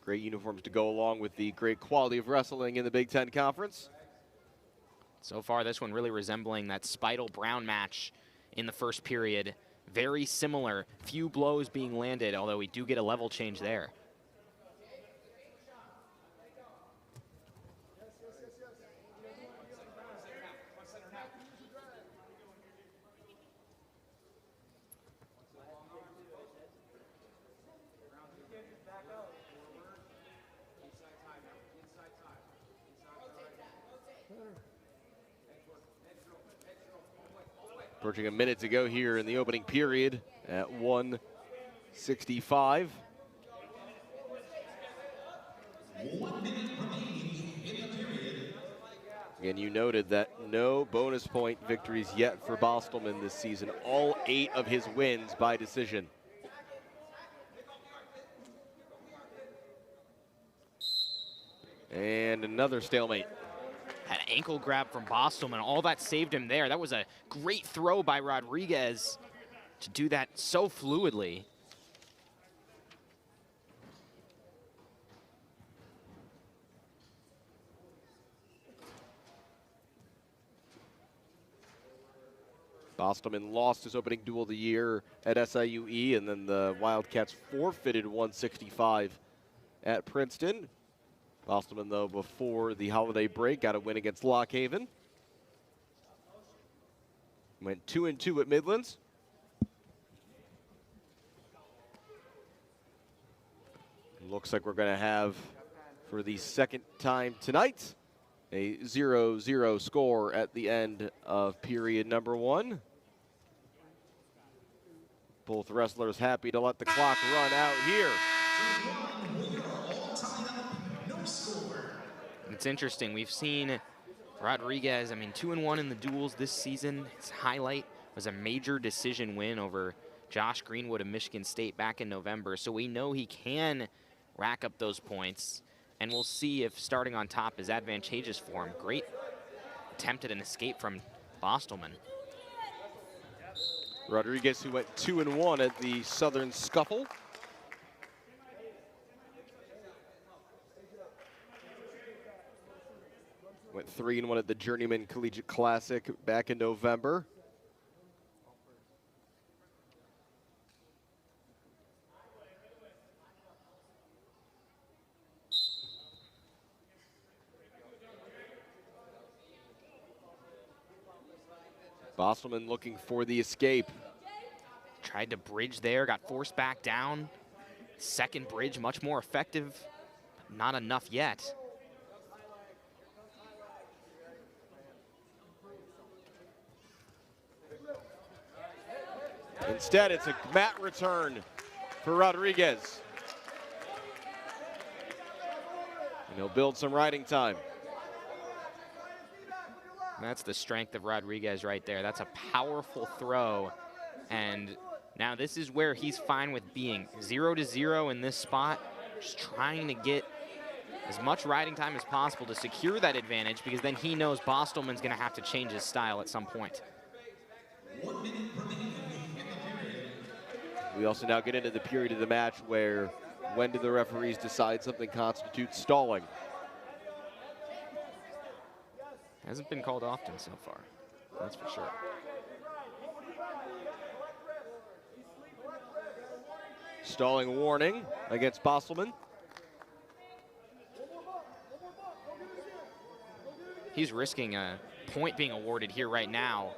Great uniforms to go along with the great quality of wrestling in the Big Ten Conference. So far, this one really resembling that Spidal Brown match in the first period. Very similar, few blows being landed, although we do get a level change there. Approaching a minute to go here in the opening period at 1:65. 1 minute remaining in the period. Again, you noted that no bonus point victories yet for Bostelman this season. All 8 of his wins by decision. And another stalemate. That ankle grab from Bostelman, all that saved him there. That was a great throw by Rodriguez to do that so fluidly. Bostelman lost his opening duel of the year at SIUE, and then the Wildcats forfeited 165 at Princeton. Bostelman, though, before the holiday break, got a win against Lock Haven. Went 2-2 at Midlands. Looks like we're going to have, for the second time tonight, a 0-0 score at the end of period number 1. Both wrestlers happy to let the clock run out here. It's interesting. We've seen Rodriguez, I mean, 2-1 in the duels this season. His highlight was a major decision win over Josh Greenwood of Michigan State back in November. So we know he can rack up those points. And we'll see if starting on top is advantageous for him. Great attempt at an escape from Bostelman. Rodriguez, who went 2-1 at the Southern Scuffle. Went 3-1 at the Journeyman Collegiate Classic back in November. Bostelman looking for the escape. Tried to bridge there, got forced back down. Second bridge, much more effective, but not enough yet. Instead, it's a mat return for Rodriguez. And he'll build some riding time. That's the strength of Rodriguez right there. That's a powerful throw. And now this is where he's fine with being 0-0 in this spot. Just trying to get as much riding time as possible to secure that advantage, because then he knows Bostelman's going to have to change his style at some point. 1 minute remaining in the period. We also now get into the period of the match where when do the referees decide something constitutes stalling? Hasn't been called often so far, that's for sure. Stalling warning against Bostelman. He's risking a point being awarded here right now.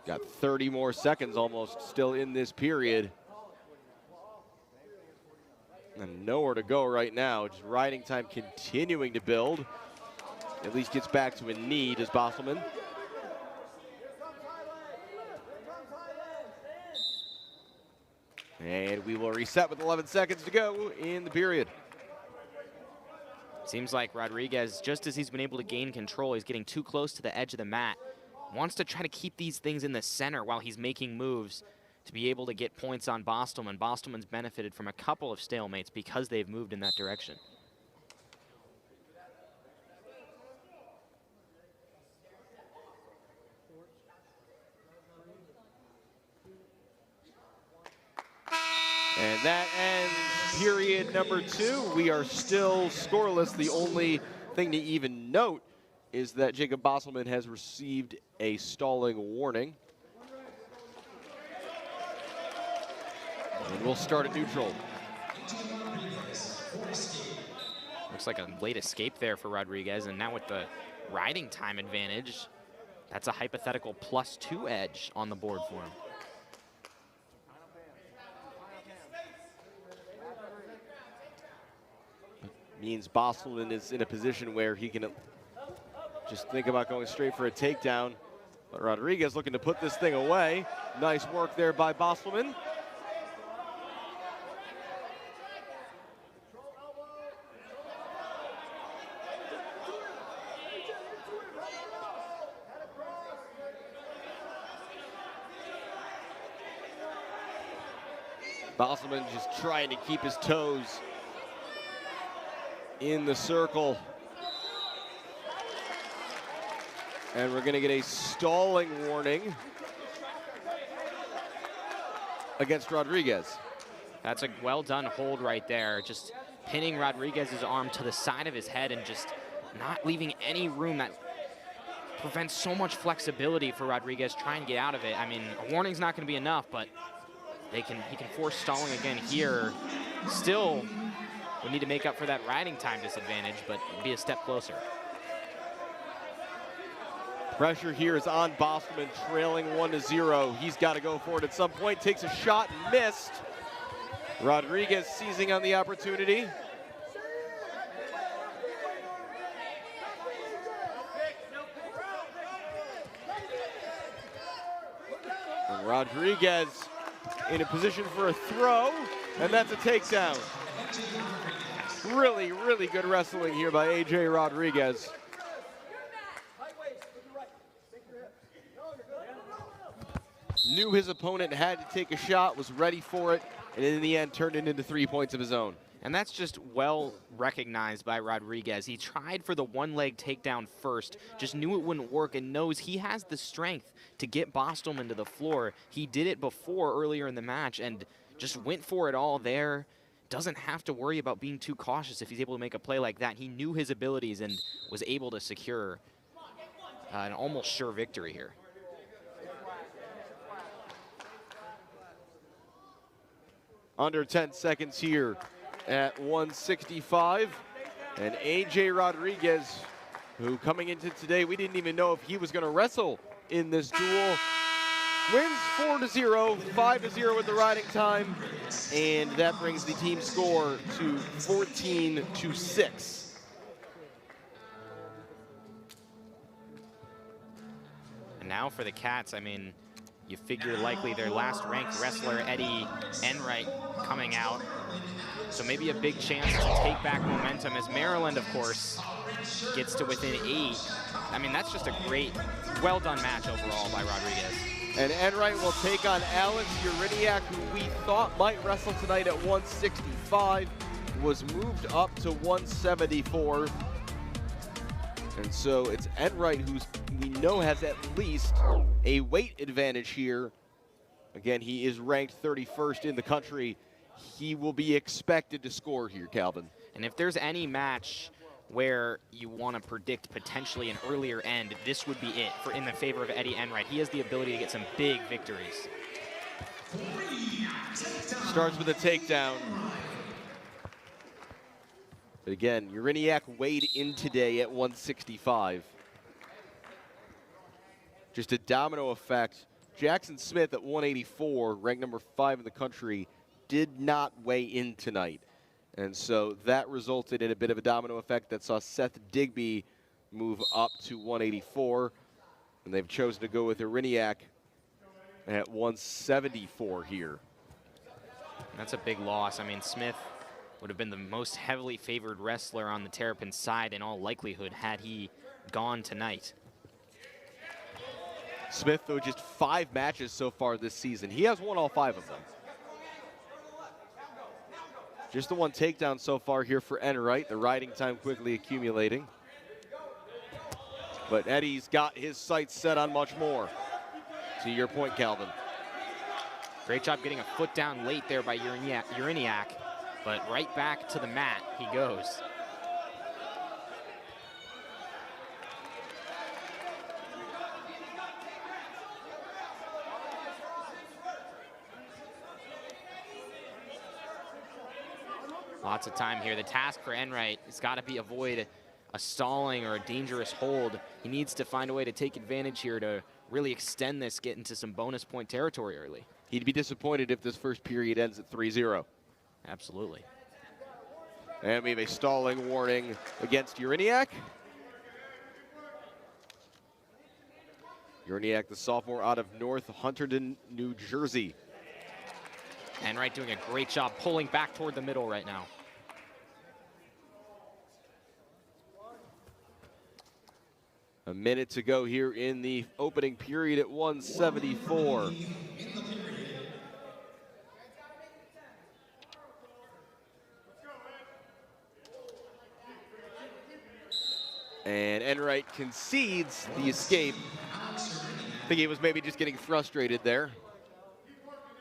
Got 30 more seconds almost still in this period. And nowhere to go right now. Just riding time continuing to build. At least gets back to a knee, does Bostelman. And we will reset with 11 seconds to go in the period. Seems like Rodriguez, just as he's been able to gain control, he's getting too close to the edge of the mat. Wants to try to keep these things in the center while he's making moves to be able to get points on Bostelman. Bostelman's benefited from a couple of stalemates because they've moved in that direction. And that ends period number 2. We are still scoreless. The only thing to even note is that Jacob Bostelman has received a stalling warning. And we'll start at neutral. Looks like a late escape there for Rodriguez, and now with the riding time advantage, that's a hypothetical +2 edge on the board for him. Means Bostelman is in a position where he can just think about going straight for a takedown. But Rodriguez looking to put this thing away. Nice work there by Bostelman. Bostelman just trying to keep his toes in the circle. And we're gonna get a stalling warning against Rodriguez. That's a well-done hold right there. Just pinning Rodriguez's arm to the side of his head and just not leaving any room. That prevents so much flexibility for Rodriguez trying to get out of it. I mean, a warning's not gonna be enough, but he can force stalling again here. Still, we need to make up for that riding time disadvantage, but be a step closer. Pressure here is on Bostelman, trailing 1-0. He's got to go for it at some point. Takes a shot, missed. Rodriguez seizing on the opportunity. And Rodriguez in a position for a throw, and that's a takedown. Really, really good wrestling here by A.J. Rodriguez. Knew his opponent had to take a shot, was ready for it, and in the end turned it into 3 points of his own. And that's just well recognized by Rodriguez. He tried for the one-leg takedown first, just knew it wouldn't work, and knows he has the strength to get Bostelman to the floor. He did it before earlier in the match and just went for it all there. Doesn't have to worry about being too cautious if he's able to make a play like that. He knew his abilities and was able to secure an almost sure victory here. Under 10 seconds here at 165. And A.J. Rodriguez, who coming into today, we didn't even know if he was going to wrestle in this duel, wins 4-0, 5-0 with the riding time, and that brings the team score to 14-6. And now for the Cats, I mean, you figure likely their last ranked wrestler, Eddie Enright, coming out. So maybe a big chance to take back momentum as Maryland, of course, gets to within 8. I mean, that's just a great, well-done match overall by Rodriguez. And Enright will take on Alex Uriniak, who we thought might wrestle tonight at 165, was moved up to 174. And so it's Enright who we know has at least a weight advantage here. Again, he is ranked 31st in the country. He will be expected to score here, Calvin. And if there's any match where you want to predict potentially an earlier end, this would be it for in the favor of Eddie Enright. He has the ability to get some big victories. Starts with a takedown. But again, Uriniak weighed in today at 165. Just a domino effect. Jackson Smith at 184, ranked number 5 in the country, did not weigh in tonight. And so that resulted in a bit of a domino effect that saw Seth Digby move up to 184. And they've chosen to go with Uriniak at 174 here. That's a big loss. I mean, Smith would have been the most heavily favored wrestler on the Terrapin side in all likelihood had he gone tonight. Smith, though, just 5 matches so far this season. He has won all 5 of them. Just the 1 takedown so far here for Enright. The riding time quickly accumulating. But Eddie's got his sights set on much more. To your point, Calvin. Great job getting a foot down late there by Uriniak, but right back to the mat he goes. Lots of time here. The task for Enright has got to be avoid a stalling or a dangerous hold. He needs to find a way to take advantage here to really extend this, get into some bonus point territory early. He'd be disappointed if this first period ends at 3-0. Absolutely. And we have a stalling warning against Uriniak. Uriniak, the sophomore out of North Hunterdon, New Jersey. Enright doing a great job pulling back toward the middle right now. A minute to go here in the opening period at 174. And Enright concedes the escape. I think he was maybe just getting frustrated there.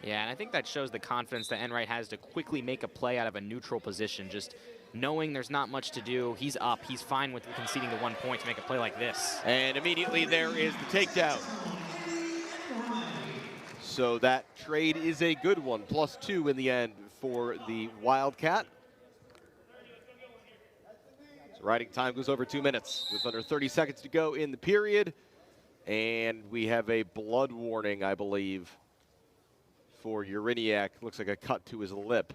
Yeah, and I think that shows the confidence that Enright has to quickly make a play out of a neutral position. Just knowing there's not much to do, he's up. He's fine with conceding the 1 point to make a play like this. And immediately there is the takedown. So that trade is a good one. +2 in the end for the Wildcat. So riding time goes over 2 minutes with under 30 seconds to go in the period. And we have a blood warning, I believe, for Uriniak. Looks like a cut to his lip.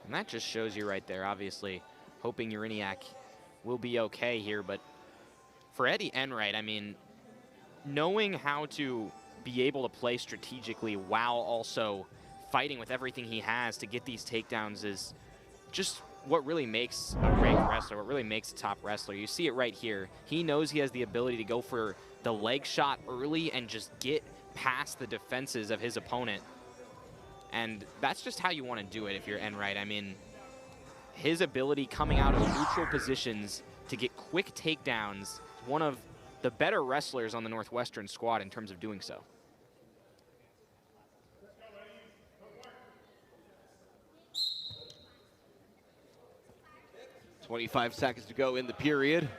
And that just shows you right there, obviously, hoping Uriniak will be okay here. But for Eddie Enright, I mean, knowing how to be able to play strategically while also fighting with everything he has to get these takedowns is just what really makes a ranked wrestler, what really makes a top wrestler. You see it right here. He knows he has the ability to go for the leg shot early and just get past the defenses of his opponent. And that's just how you want to do it if you're Enright. I mean, his ability coming out of neutral positions to get quick takedowns is one of the better wrestlers on the Northwestern squad in terms of doing so. .25 seconds to go in the period.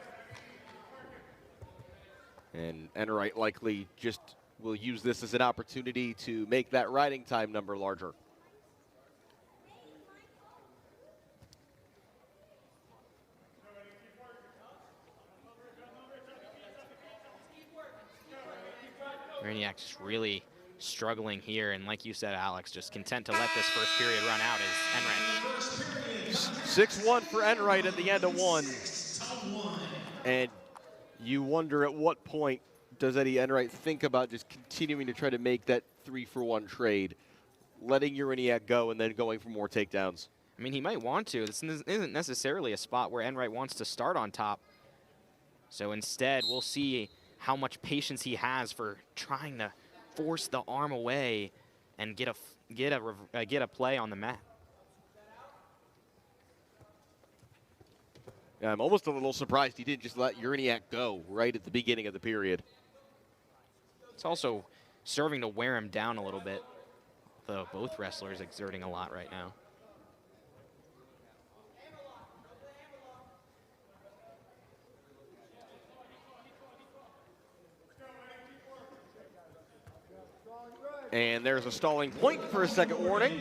And Enright likely just will use this as an opportunity to make that riding time number larger. Uriniak just really struggling here, and like you said, Alex, just content to let this first period run out as Enright. 6-1 for Enright at the end of 1. And you wonder at what point does Eddie Enright think about just continuing to try to make that 3-for-1 trade, letting Uriniak go and then going for more takedowns. I mean, he might want to. This isn't necessarily a spot where Enright wants to start on top. So instead, we'll see how much patience he has for trying to force the arm away and get a play on the mat. I'm almost a little surprised he didn't just let Uriniak go right at the beginning of the period. It's also serving to wear him down a little bit, though both wrestlers exerting a lot right now. And there's a stalling point for a second warning.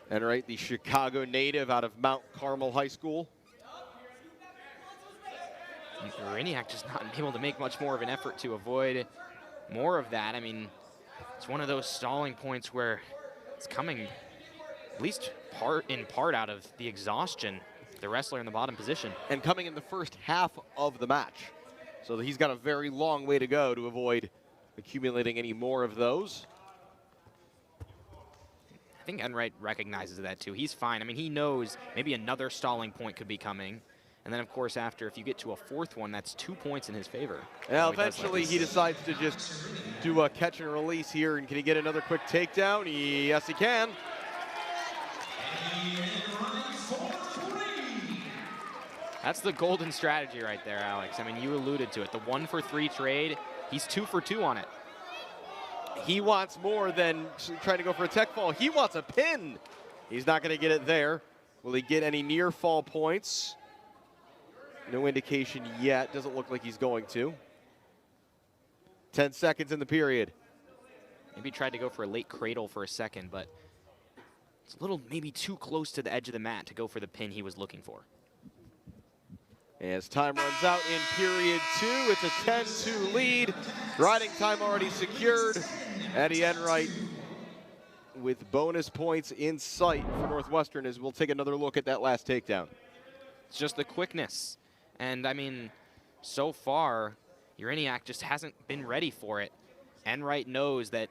Enright, the Chicago native out of Mount Carmel High School. Uriniak just not able to make much more of an effort to avoid more of that. I mean, it's one of those stalling points where it's coming at least in part out of the exhaustion, the wrestler in the bottom position. And coming in the first half of the match. So he's got a very long way to go to avoid accumulating any more of those. I think Enright recognizes that too. He's fine. I mean, he knows maybe another stalling point could be coming. And then, of course, after, if you get to a fourth one, that's 2 points in his favor. Now, eventually, he decides to just do a catch and release here. And can he get another quick takedown? Yes, he can. That's the golden strategy right there, Alex. I mean, you alluded to it. The 1-for-3 trade, he's 2 for 2 on it. He wants more than trying to go for a tech fall. He wants a pin. He's not going to get it there. Will he get any near fall points? No indication yet. Doesn't look like he's going to. 10 seconds in the period. Maybe tried to go for a late cradle for a second, but it's a little maybe too close to the edge of the mat to go for the pin he was looking for. As time runs out in period 2, it's a 10-2 lead. Riding time already secured. Eddie Enright with bonus points in sight for Northwestern as we'll take another look at that last takedown. It's just the quickness. And I mean, so far, Uraniak just hasn't been ready for it. Enright knows that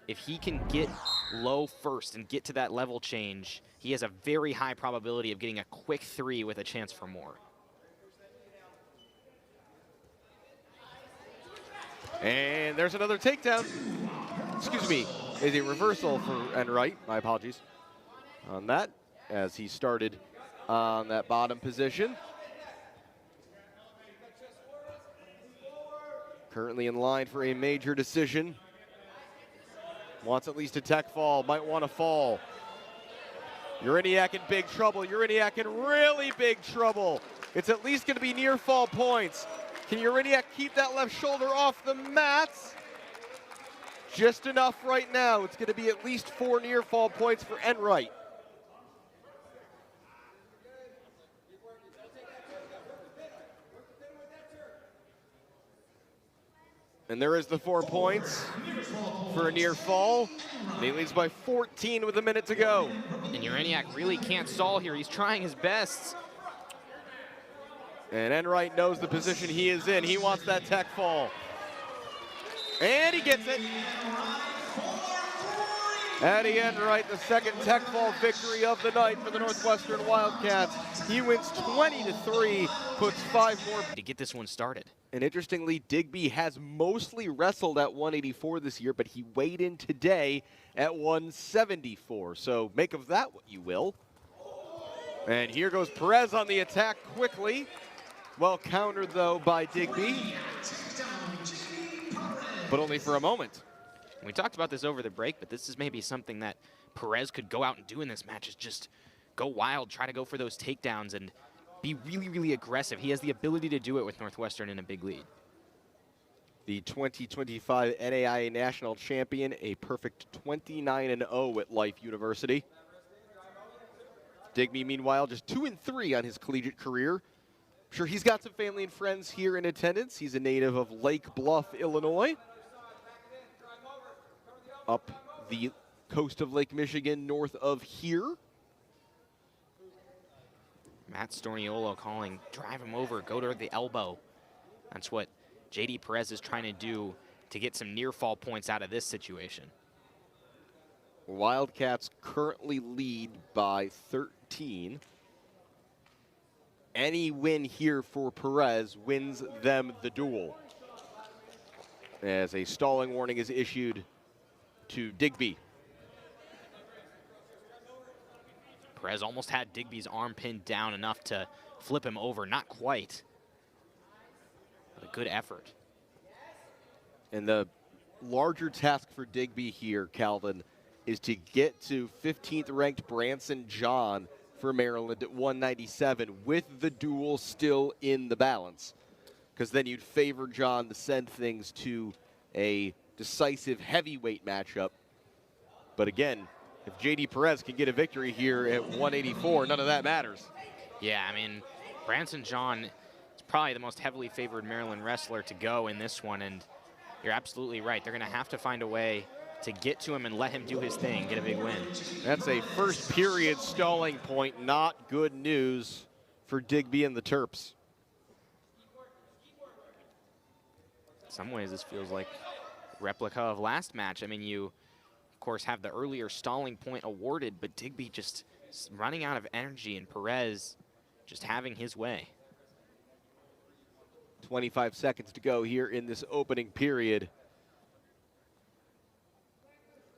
if he can get low first and get to that level change, he has a very high probability of getting a quick 3 with a chance for more. And there's another takedown. Excuse me, is a reversal for Enright. My apologies on that, as he started on that bottom position. Currently in line for a major decision. Wants at least a tech fall, might want to fall. Uraniak in big trouble. Uraniak in really big trouble. It's at least going to be near fall points. Can Uraniak keep that left shoulder off the mats? Just enough right now. It's going to be at least 4 near fall points for Enright. And there is the 4 points for a near fall. And he leads by 14 with a minute to go. And Uraniak really can't stall here. He's trying his best. And Enright knows the position he is in. He wants that tech fall. And he gets it. Eddie Enright, the second tech fall victory of the night for the Northwestern Wildcats. He wins 20-3, puts 5 more. To get this one started. And interestingly, Digby has mostly wrestled at 184 this year, but he weighed in today at 174. So make of that what you will. And here goes Perez on the attack quickly. Well countered, though, by Digby. But only for a moment. We talked about this over the break, but this is maybe something that Perez could go out and do in this match, is just go wild, try to go for those takedowns and be really, really aggressive. He has the ability to do it with Northwestern in a big lead. The 2025 NAIA National Champion, a perfect 29-0 at Life University. Digby, meanwhile, just 2-3 on his collegiate career. I'm sure he's got some family and friends here in attendance. He's a native of Lake Bluff, Illinois. Up the coast of Lake Michigan, north of here. Matt Storniolo calling, drive him over, go to the elbow. That's what JD Perez is trying to do to get some near fall points out of this situation. Wildcats currently lead by 13. Any win here for Perez wins them the duel, as a stalling warning is issued to Digby. Perez almost had Digby's arm pinned down enough to flip him over. Not quite, but a good effort. And the larger task for Digby here, Calvin, is to get to 15th ranked Branson John for Maryland at 197 with the duel still in the balance. Because then you'd favor John to send things to a decisive heavyweight matchup. But again, if JD Perez can get a victory here at 184, none of that matters. Yeah, I mean, Branson John is probably the most heavily favored Maryland wrestler to go in this one, and you're absolutely right. They're going to have to find a way to get to him and let him do his thing, get a big win. That's a first period stalling point. Not good news for Digby and the Terps. some ways, this feels like replica of last match. I mean, you, of course, have the earlier stalling point awarded, but Digby just running out of energy and Perez just having his way. 25 seconds to go here in this opening period.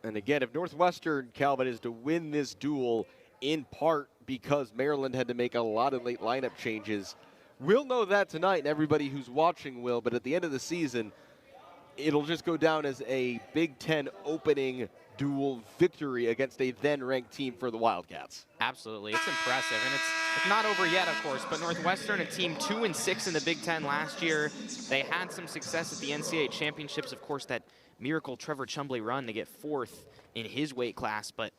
And again, if Northwestern, Calvin, is to win this duel, in part because Maryland had to make a lot of late lineup changes, we'll know that tonight, and everybody who's watching will, but at the end of the season, it'll just go down as a Big Ten opening duel victory against a then-ranked team for the Wildcats. Absolutely, it's impressive, and it's not over yet, of course, but Northwestern, a team 2-6 in the Big Ten last year. They had some success at the NCAA championships, of course, that miracle Trevor Chumbley run to get 4th in his weight class, but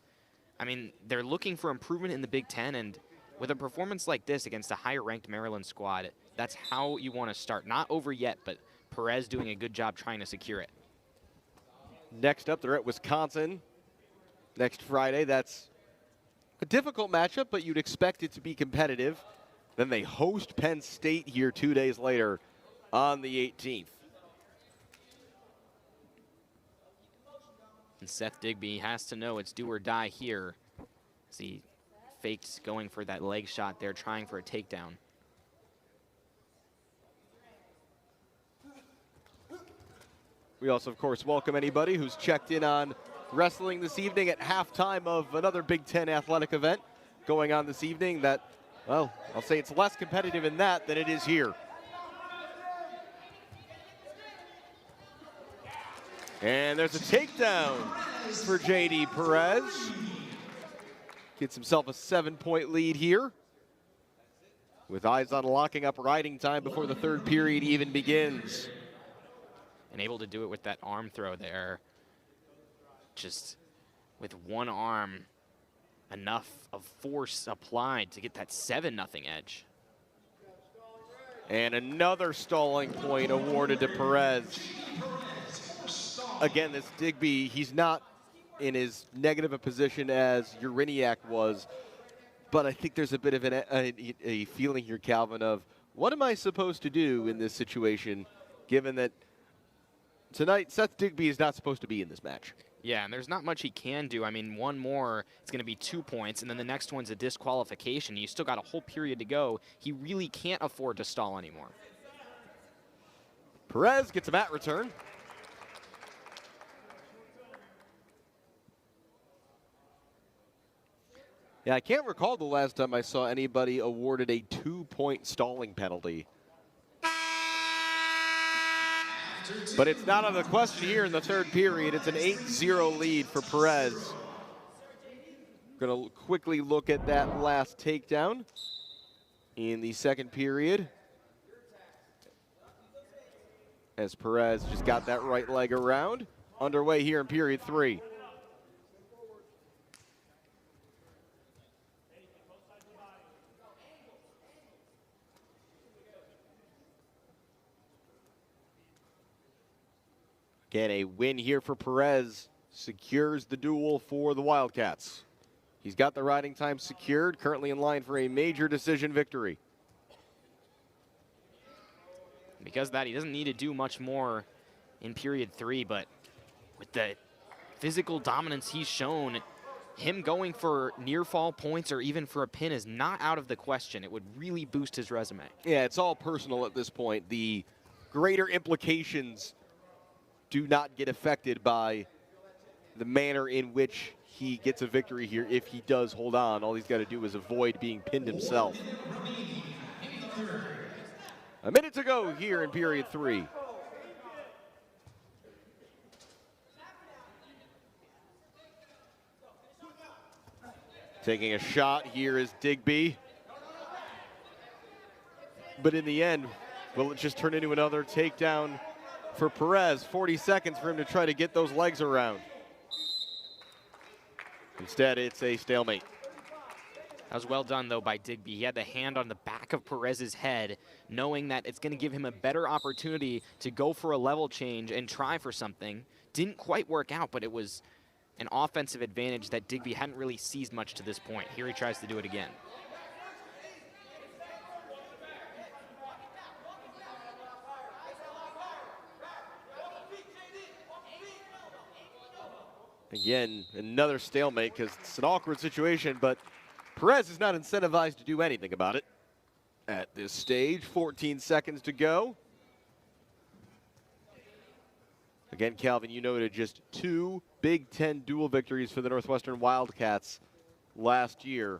I mean, they're looking for improvement in the Big Ten, and with a performance like this against a higher-ranked Maryland squad, that's how you want to start. Not over yet, but Perez doing a good job trying to secure it. Next up, they're at Wisconsin next Friday. That's a difficult matchup, but you'd expect it to be competitive. Then they host Penn State here 2 days later on the 18th. And Seth Digby has to know it's do or die here as he faked going for that leg shot there, trying for a takedown. We also, of course, welcome anybody who's checked in on wrestling this evening at halftime of another Big Ten athletic event going on this evening that, well, I'll say it's less competitive in that than it is here. And there's a takedown for J.D. Perez. Gets himself a 7-point lead here, with eyes on locking up riding time before the third period even begins. And able to do it with that arm throw there. Just with one arm, enough of force applied to get that 7-0 edge. And another stalling point awarded to Perez. Again, this Digby, he's not in as negative a position as Uriniak was, but I think there's a bit of a feeling here, Calvin, of what am I supposed to do in this situation, given that tonight Seth Digby is not supposed to be in this match. Yeah, and there's not much he can do. I mean, one more, it's going to be 2 points, and then the next one's a disqualification. You still got a whole period to go. He really can't afford to stall anymore. Perez gets a mat return. Yeah, I can't recall the last time I saw anybody awarded a 2-point stalling penalty. But it's not on the question here in the third period. It's an 8-0 lead for Perez. Going to quickly look at that last takedown in the second period, as Perez just got that right leg around. Underway here in period 3. Again, a win here for Perez secures the duel for the Wildcats. He's got the riding time secured, currently in line for a major decision victory. Because of that, he doesn't need to do much more in period 3, but with the physical dominance he's shown, him going for near fall points or even for a pin is not out of the question. It would really boost his resume. Yeah, it's all personal at this point. The greater implications do not get affected by the manner in which he gets a victory here. If he does hold on, all he's got to do is avoid being pinned himself. A minute to go here in period 3. Taking a shot here is Digby. But in the end, will it just turn into another takedown for Perez? 40 seconds for him to try to get those legs around. Instead, it's a stalemate. That was well done, though, by Digby. He had the hand on the back of Perez's head, knowing that it's going to give him a better opportunity to go for a level change and try for something. Didn't quite work out, but it was an offensive advantage that Digby hadn't really seized much to this point. Here he tries to do it again. Again, another stalemate because it's an awkward situation, but Perez is not incentivized to do anything about it. At this stage, 14 seconds to go. Again, Calvin, you noted just 2 Big Ten dual victories for the Northwestern Wildcats last year.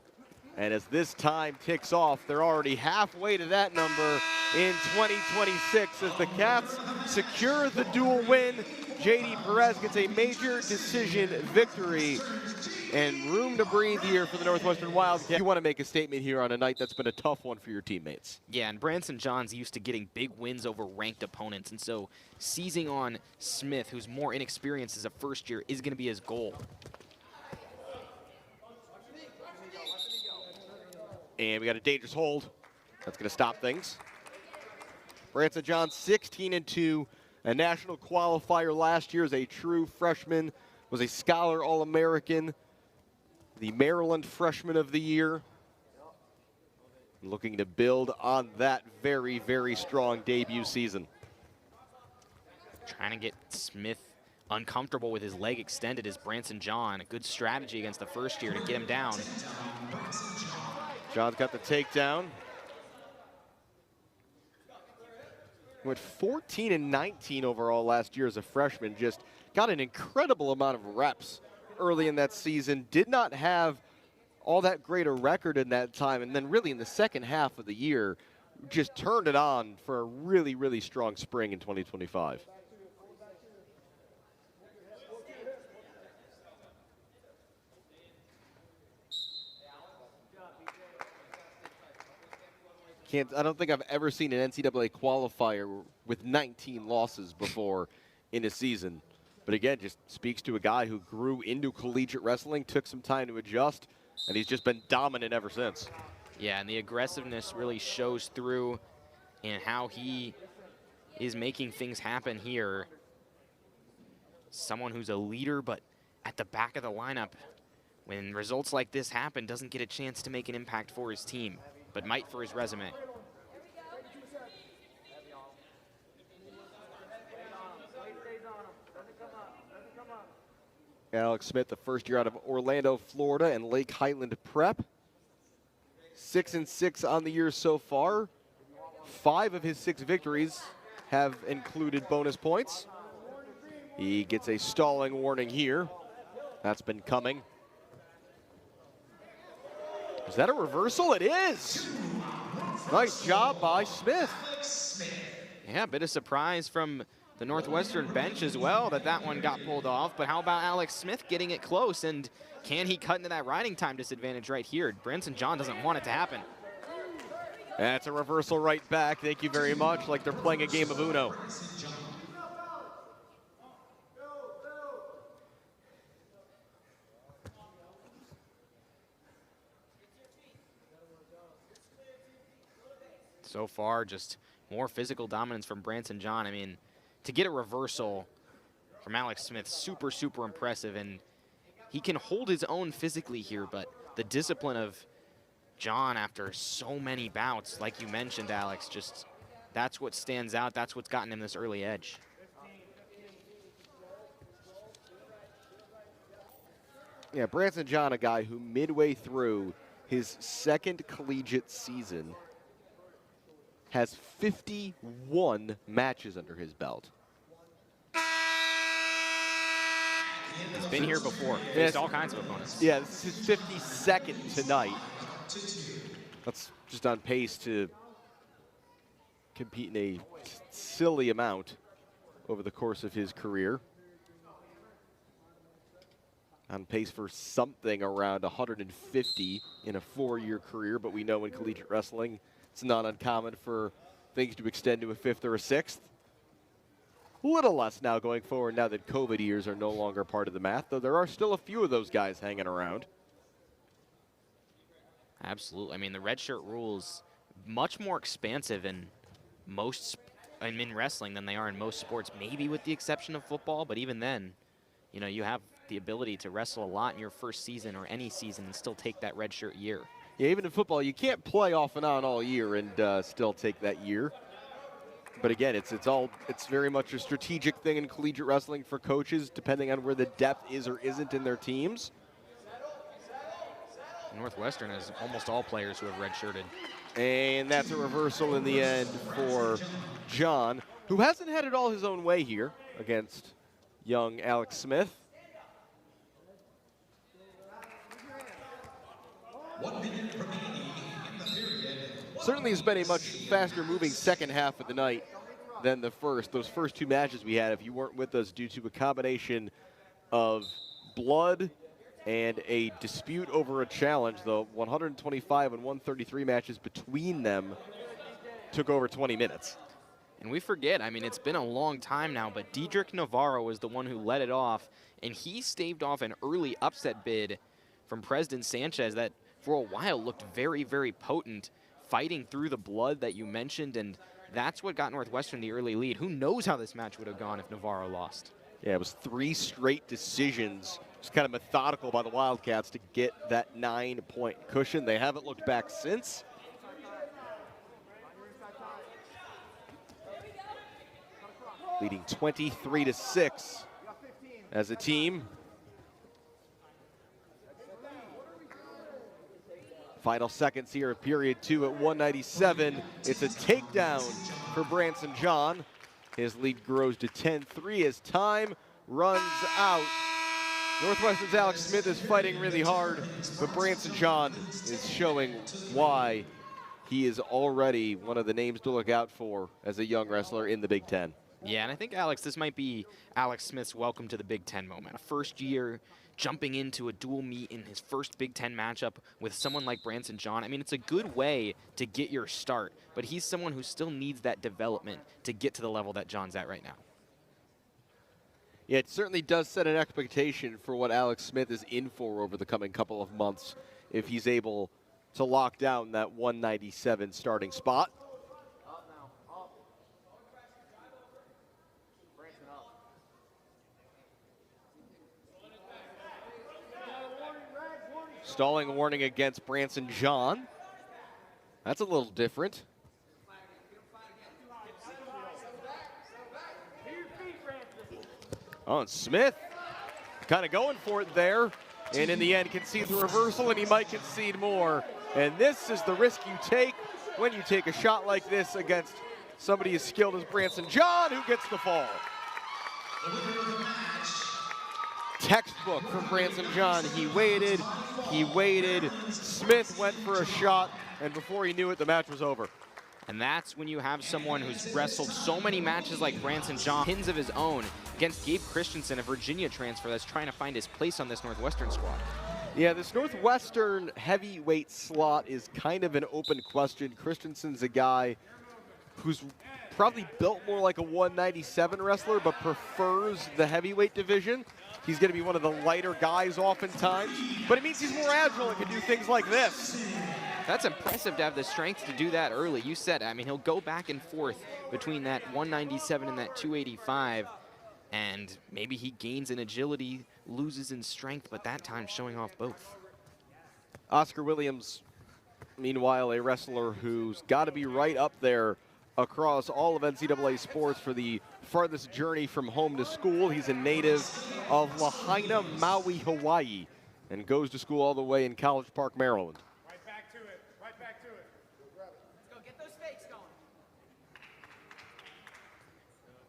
And as this time ticks off, they're already halfway to that number in 2026 as the Cats secure the dual win. J.D. Perez gets a major decision victory, and room to breathe here for the Northwestern Wildcats. You want to make a statement here on a night that's been a tough one for your teammates. Yeah, and Branson John's used to getting big wins over ranked opponents, and so seizing on Smith, who's more inexperienced as a first year, is going to be his goal. And we got a dangerous hold. That's going to stop things. Branson John, 16-2, a national qualifier last year as a true freshman, was a Scholar All-American, the Maryland Freshman of the Year. Looking to build on that very, very strong debut season. Trying to get Smith uncomfortable with his leg extended is Branson John. A good strategy against the first year to get him down. John's got the takedown. Went 14-19 overall last year as a freshman. Just got an incredible amount of reps early in that season. Did not have all that great a record in that time. And then really in the second half of the year, just turned it on for a really, really strong spring in 2025. I don't think I've ever seen an NCAA qualifier with 19 losses before in a season. But again, just speaks to a guy who grew into collegiate wrestling, took some time to adjust, and he's just been dominant ever since. Yeah, and the aggressiveness really shows through in how he is making things happen here. Someone who's a leader, but at the back of the lineup, when results like this happen, doesn't get a chance to make an impact for his team, but might for his resume. Alex Smith, the first year out of Orlando, Florida, and Lake Highland Prep. 6-6 on the year so far. 5 of his 6 victories have included bonus points. He gets a stalling warning here. That's been coming. Is that a reversal? It is! Nice job by Smith. Yeah, a bit of surprise from the Northwestern bench as well that one got pulled off. But how about Alex Smith getting it close? And can he cut into that riding time disadvantage right here? Branson John doesn't want it to happen. That's a reversal right back. Thank you very much. Like they're playing a game of Uno. So far, just more physical dominance from Branson John. I mean, to get a reversal from Alex Smith, super, super impressive. And he can hold his own physically here, but the discipline of John after so many bouts, like you mentioned, Alex, just that's what stands out. That's what's gotten him this early edge. Yeah, Branson John, a guy who midway through his second collegiate season has 51 matches under his belt. He's been here before. Faced all kinds of opponents. Yeah, this is his 52nd tonight. That's just on pace to compete in a silly amount over the course of his career. On pace for something around 150 in a 4-year career, but we know in collegiate wrestling, it's not uncommon for things to extend to a 5th or a 6th. A little less now going forward now that COVID years are no longer part of the math, though there are still a few of those guys hanging around. Absolutely. I mean, the redshirt rules much more expansive in wrestling than they are in most sports, maybe with the exception of football, but even then, you know, you have the ability to wrestle a lot in your first season or any season and still take that redshirt year. Yeah, even in football, you can't play off and on all year and still take that year. But again, it's very much a strategic thing in collegiate wrestling for coaches, depending on where the depth is or isn't in their teams. Northwestern has almost all players who have redshirted. And that's a reversal in the end for John, who hasn't had it all his own way here against young Alex Smith. 1 minute remaining in the period. Certainly has been a much faster moving second half of the night than the first. Those first two matches we had, if you weren't with us, due to a combination of blood and a dispute over a challenge, the 125 and 133 matches between them took over 20 minutes. And we forget, I mean, it's been a long time now, but Diedrich Navarro was the one who led it off, and he staved off an early upset bid from President Sanchez that for a while looked very, very potent, fighting through the blood that you mentioned, and that's what got Northwestern the early lead. Who knows how this match would have gone if Navarro lost? Yeah, it was 3 straight decisions. Just kind of methodical by the Wildcats to get that 9-point cushion. They haven't looked back since. Leading 23-6 as a team. Final seconds here of period 2 at 197. It's a takedown for Branson John. His lead grows to 10-3 as time runs out. Northwestern's Alex Smith is fighting really hard, but Branson John is showing why he is already one of the names to look out for as a young wrestler in the Big Ten. Yeah, and I think, Alex, this might be Alex Smith's welcome to the Big Ten moment. A first year, jumping into a dual meet in his first Big Ten matchup with someone like Branson John. I mean, it's a good way to get your start, but he's someone who still needs that development to get to the level that John's at right now. Yeah, it certainly does set an expectation for what Alex Smith is in for over the coming couple of months if he's able to lock down that 197 starting spot. Stalling warning against Branson John. That's a little different. Oh, and Smith kind of going for it there, and in the end concedes the reversal, and he might concede more. And this is the risk you take when you take a shot like this against somebody as skilled as Branson John, who gets the fall. Textbook from Branson John. He waited, Smith went for a shot, and before he knew it, the match was over. And that's when you have someone who's wrestled so many matches like Branson John, pins of his own, against Gabe Christensen, a Virginia transfer that's trying to find his place on this Northwestern squad. Yeah, this Northwestern heavyweight slot is kind of an open question. Christensen's a guy who's probably built more like a 197 wrestler, but prefers the heavyweight division. He's going to be one of the lighter guys oftentimes, but it means he's more agile and can do things like this. That's impressive to have the strength to do that early. You said, I mean, he'll go back and forth between that 197 and that 285, and maybe he gains in agility, loses in strength, but that time showing off both. Oscar Williams, meanwhile, a wrestler who's got to be right up there across all of NCAA sports for the farthest journey from home to school. He's a native of Lahaina, Maui, Hawaii, and goes to school all the way in College Park, Maryland. Right back to it. Right back to it. Let's go. Get those fakes going.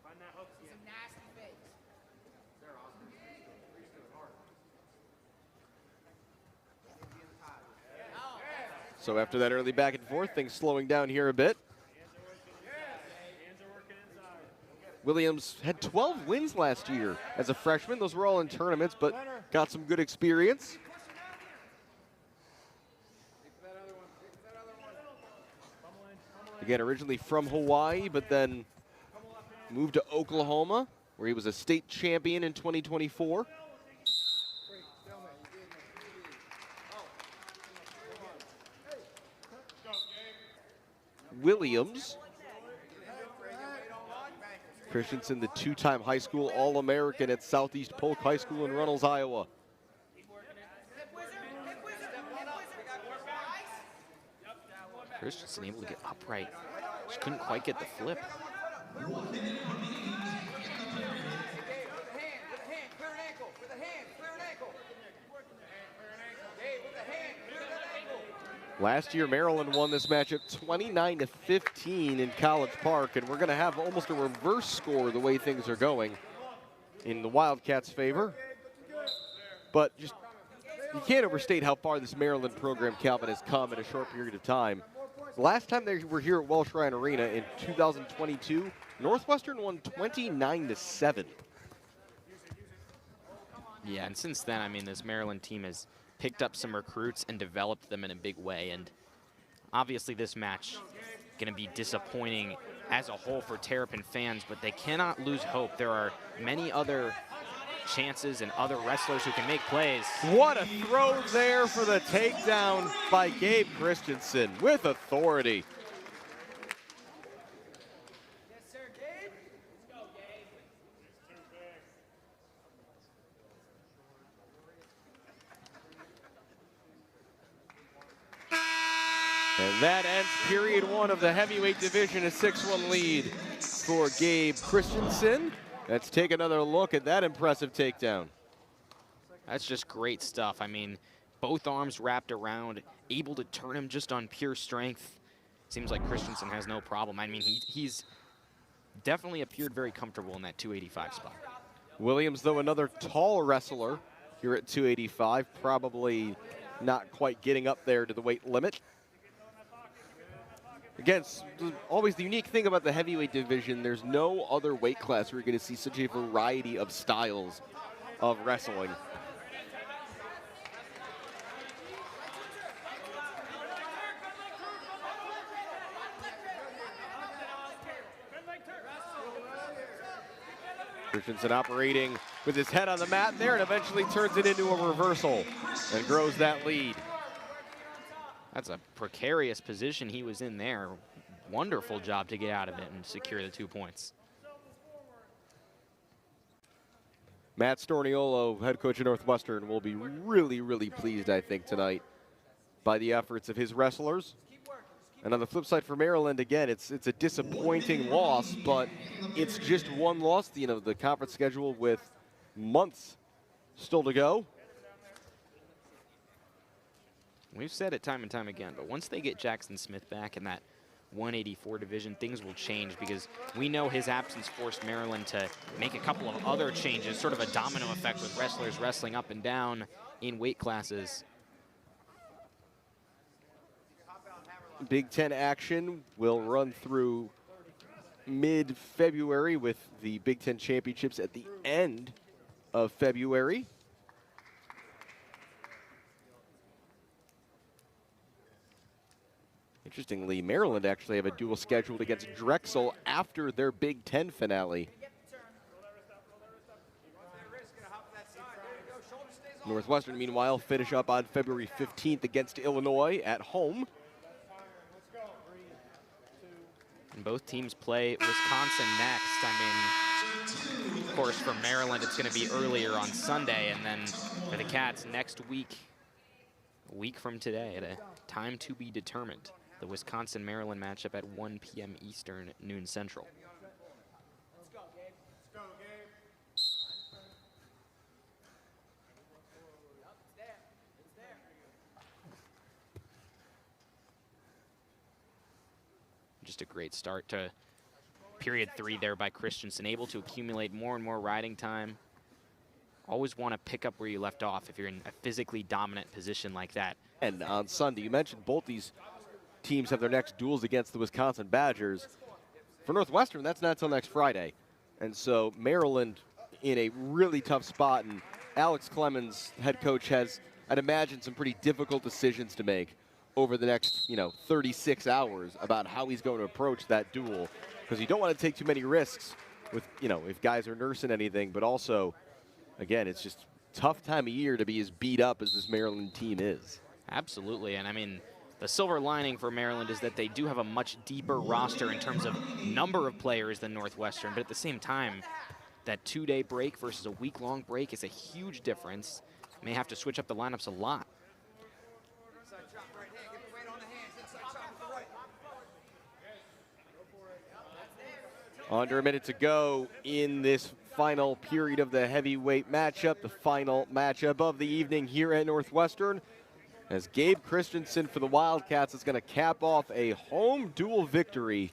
Find that hook. Some nasty fakes. There, Oscar. He's doing hard. So after that early back and forth, things slowing down here a bit. Williams had 12 wins last year as a freshman. Those were all in tournaments, but got some good experience. Again, originally from Hawaii, but then moved to Oklahoma, where he was a state champion in 2024. Williams. Christensen, the two-time high school All-American at Southeast Polk High School in Runnels, Iowa. Christensen able to get upright. Just couldn't quite get the flip. 1 minute remaining in the period. Okay, with the hand, clear an ankle. With the hand, clear an ankle. Okay, with the hand, clear that ankle. Last year, Maryland won this matchup 29-15 in College Park, and we're going to have almost a reverse score the way things are going in the Wildcats' favor. But just, you can't overstate how far this Maryland program, Calvin, has come in a short period of time. The last time they were here at Welsh Ryan Arena in 2022, Northwestern won 29-7. Yeah, and since then, I mean, this Maryland team has picked up some recruits and developed them in a big way. And obviously this match going to be disappointing as a whole for Terrapin fans, but they cannot lose hope. There are many other chances and other wrestlers who can make plays. What a throw there for the takedown by Gabe Christensen with authority. Yes, sir, Gabe. Let's go, Gabe. And that ends period one of the heavyweight division, a 6-1 lead for Gabe Christensen. Let's take another look at that impressive takedown. That's just great stuff. I mean, both arms wrapped around, able to turn him just on pure strength. Seems like Christensen has no problem. I mean, he's definitely appeared very comfortable in that 285 spot. Williams, though, another tall wrestler here at 285, probably not quite getting up there to the weight limit. Again, always the unique thing about the heavyweight division, there's no other weight class where you're going to see such a variety of styles of wrestling. Christensen operating with his head on the mat there and eventually turns it into a reversal and grows that lead. That's a precarious position he was in there. Wonderful job to get out of it and secure the 2 points. Matt Storniolo, head coach of Northwestern, will be really, really pleased, I think, tonight by the efforts of his wrestlers. And on the flip side for Maryland, again, it's a disappointing loss, but it's just one loss. You know, the conference schedule with months still to go. We've said it time and time again, but once they get Jackson Smith back in that 184 division, things will change because we know his absence forced Maryland to make a couple of other changes, sort of a domino effect with wrestlers wrestling up and down in weight classes. Big Ten action will run through mid-February with the Big Ten championships at the end of February. Interestingly, Maryland actually have a dual scheduled against Drexel after their Big Ten finale. Northwestern, meanwhile, finish up on February 15th against Illinois at home. And both teams play Wisconsin next. I mean, of course, for Maryland, it's going to be earlier on Sunday, and then for the Cats next week, a week from today, at a time to be determined. The Wisconsin-Maryland matchup at 1 p.m. Eastern, noon Central. Let's go, Gabe. Let's go, Gabe. It's there. It's there. Just a great start to period 3 there by Christensen, able to accumulate more and more riding time. Always want to pick up where you left off if you're in a physically dominant position like that. And on Sunday, you mentioned both these teams have their next duels against the Wisconsin Badgers. For Northwestern, that's not until next Friday. And so Maryland in a really tough spot, and Alex Clemens, head coach, has, I'd imagine, some pretty difficult decisions to make over the next, 36 hours about how he's going to approach that duel. Because you don't want to take too many risks with, if guys are nursing anything, but also, again, it's just tough time of year to be as beat up as this Maryland team is. Absolutely, and I mean, the silver lining for Maryland is that they do have a much deeper roster in terms of number of players than Northwestern, but at the same time, that 2-day break versus a week-long break is a huge difference. May have to switch up the lineups a lot. Inside chop, right hand. Get the weight on the hands. Inside chop with the right. Under a minute to go in this final period of the heavyweight matchup, the final matchup of the evening here at Northwestern, as Gabe Christensen for the Wildcats is going to cap off a home dual victory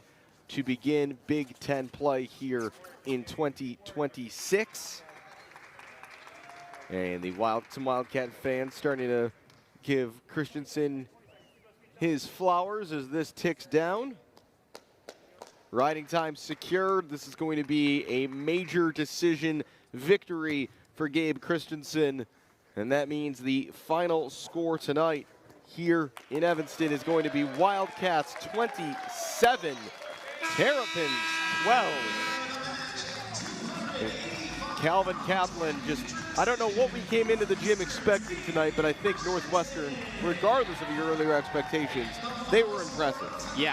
to begin Big Ten play here in 2026. And some Wildcat fans starting to give Christensen his flowers as this ticks down. Riding time secured. This is going to be a major decision victory for Gabe Christensen. And that means the final score tonight here in Evanston is going to be Wildcats 27, Terrapins 12. And Calvin Kaplan I don't know what we came into the gym expecting tonight, but I think Northwestern, regardless of your earlier expectations, they were impressive. Yeah.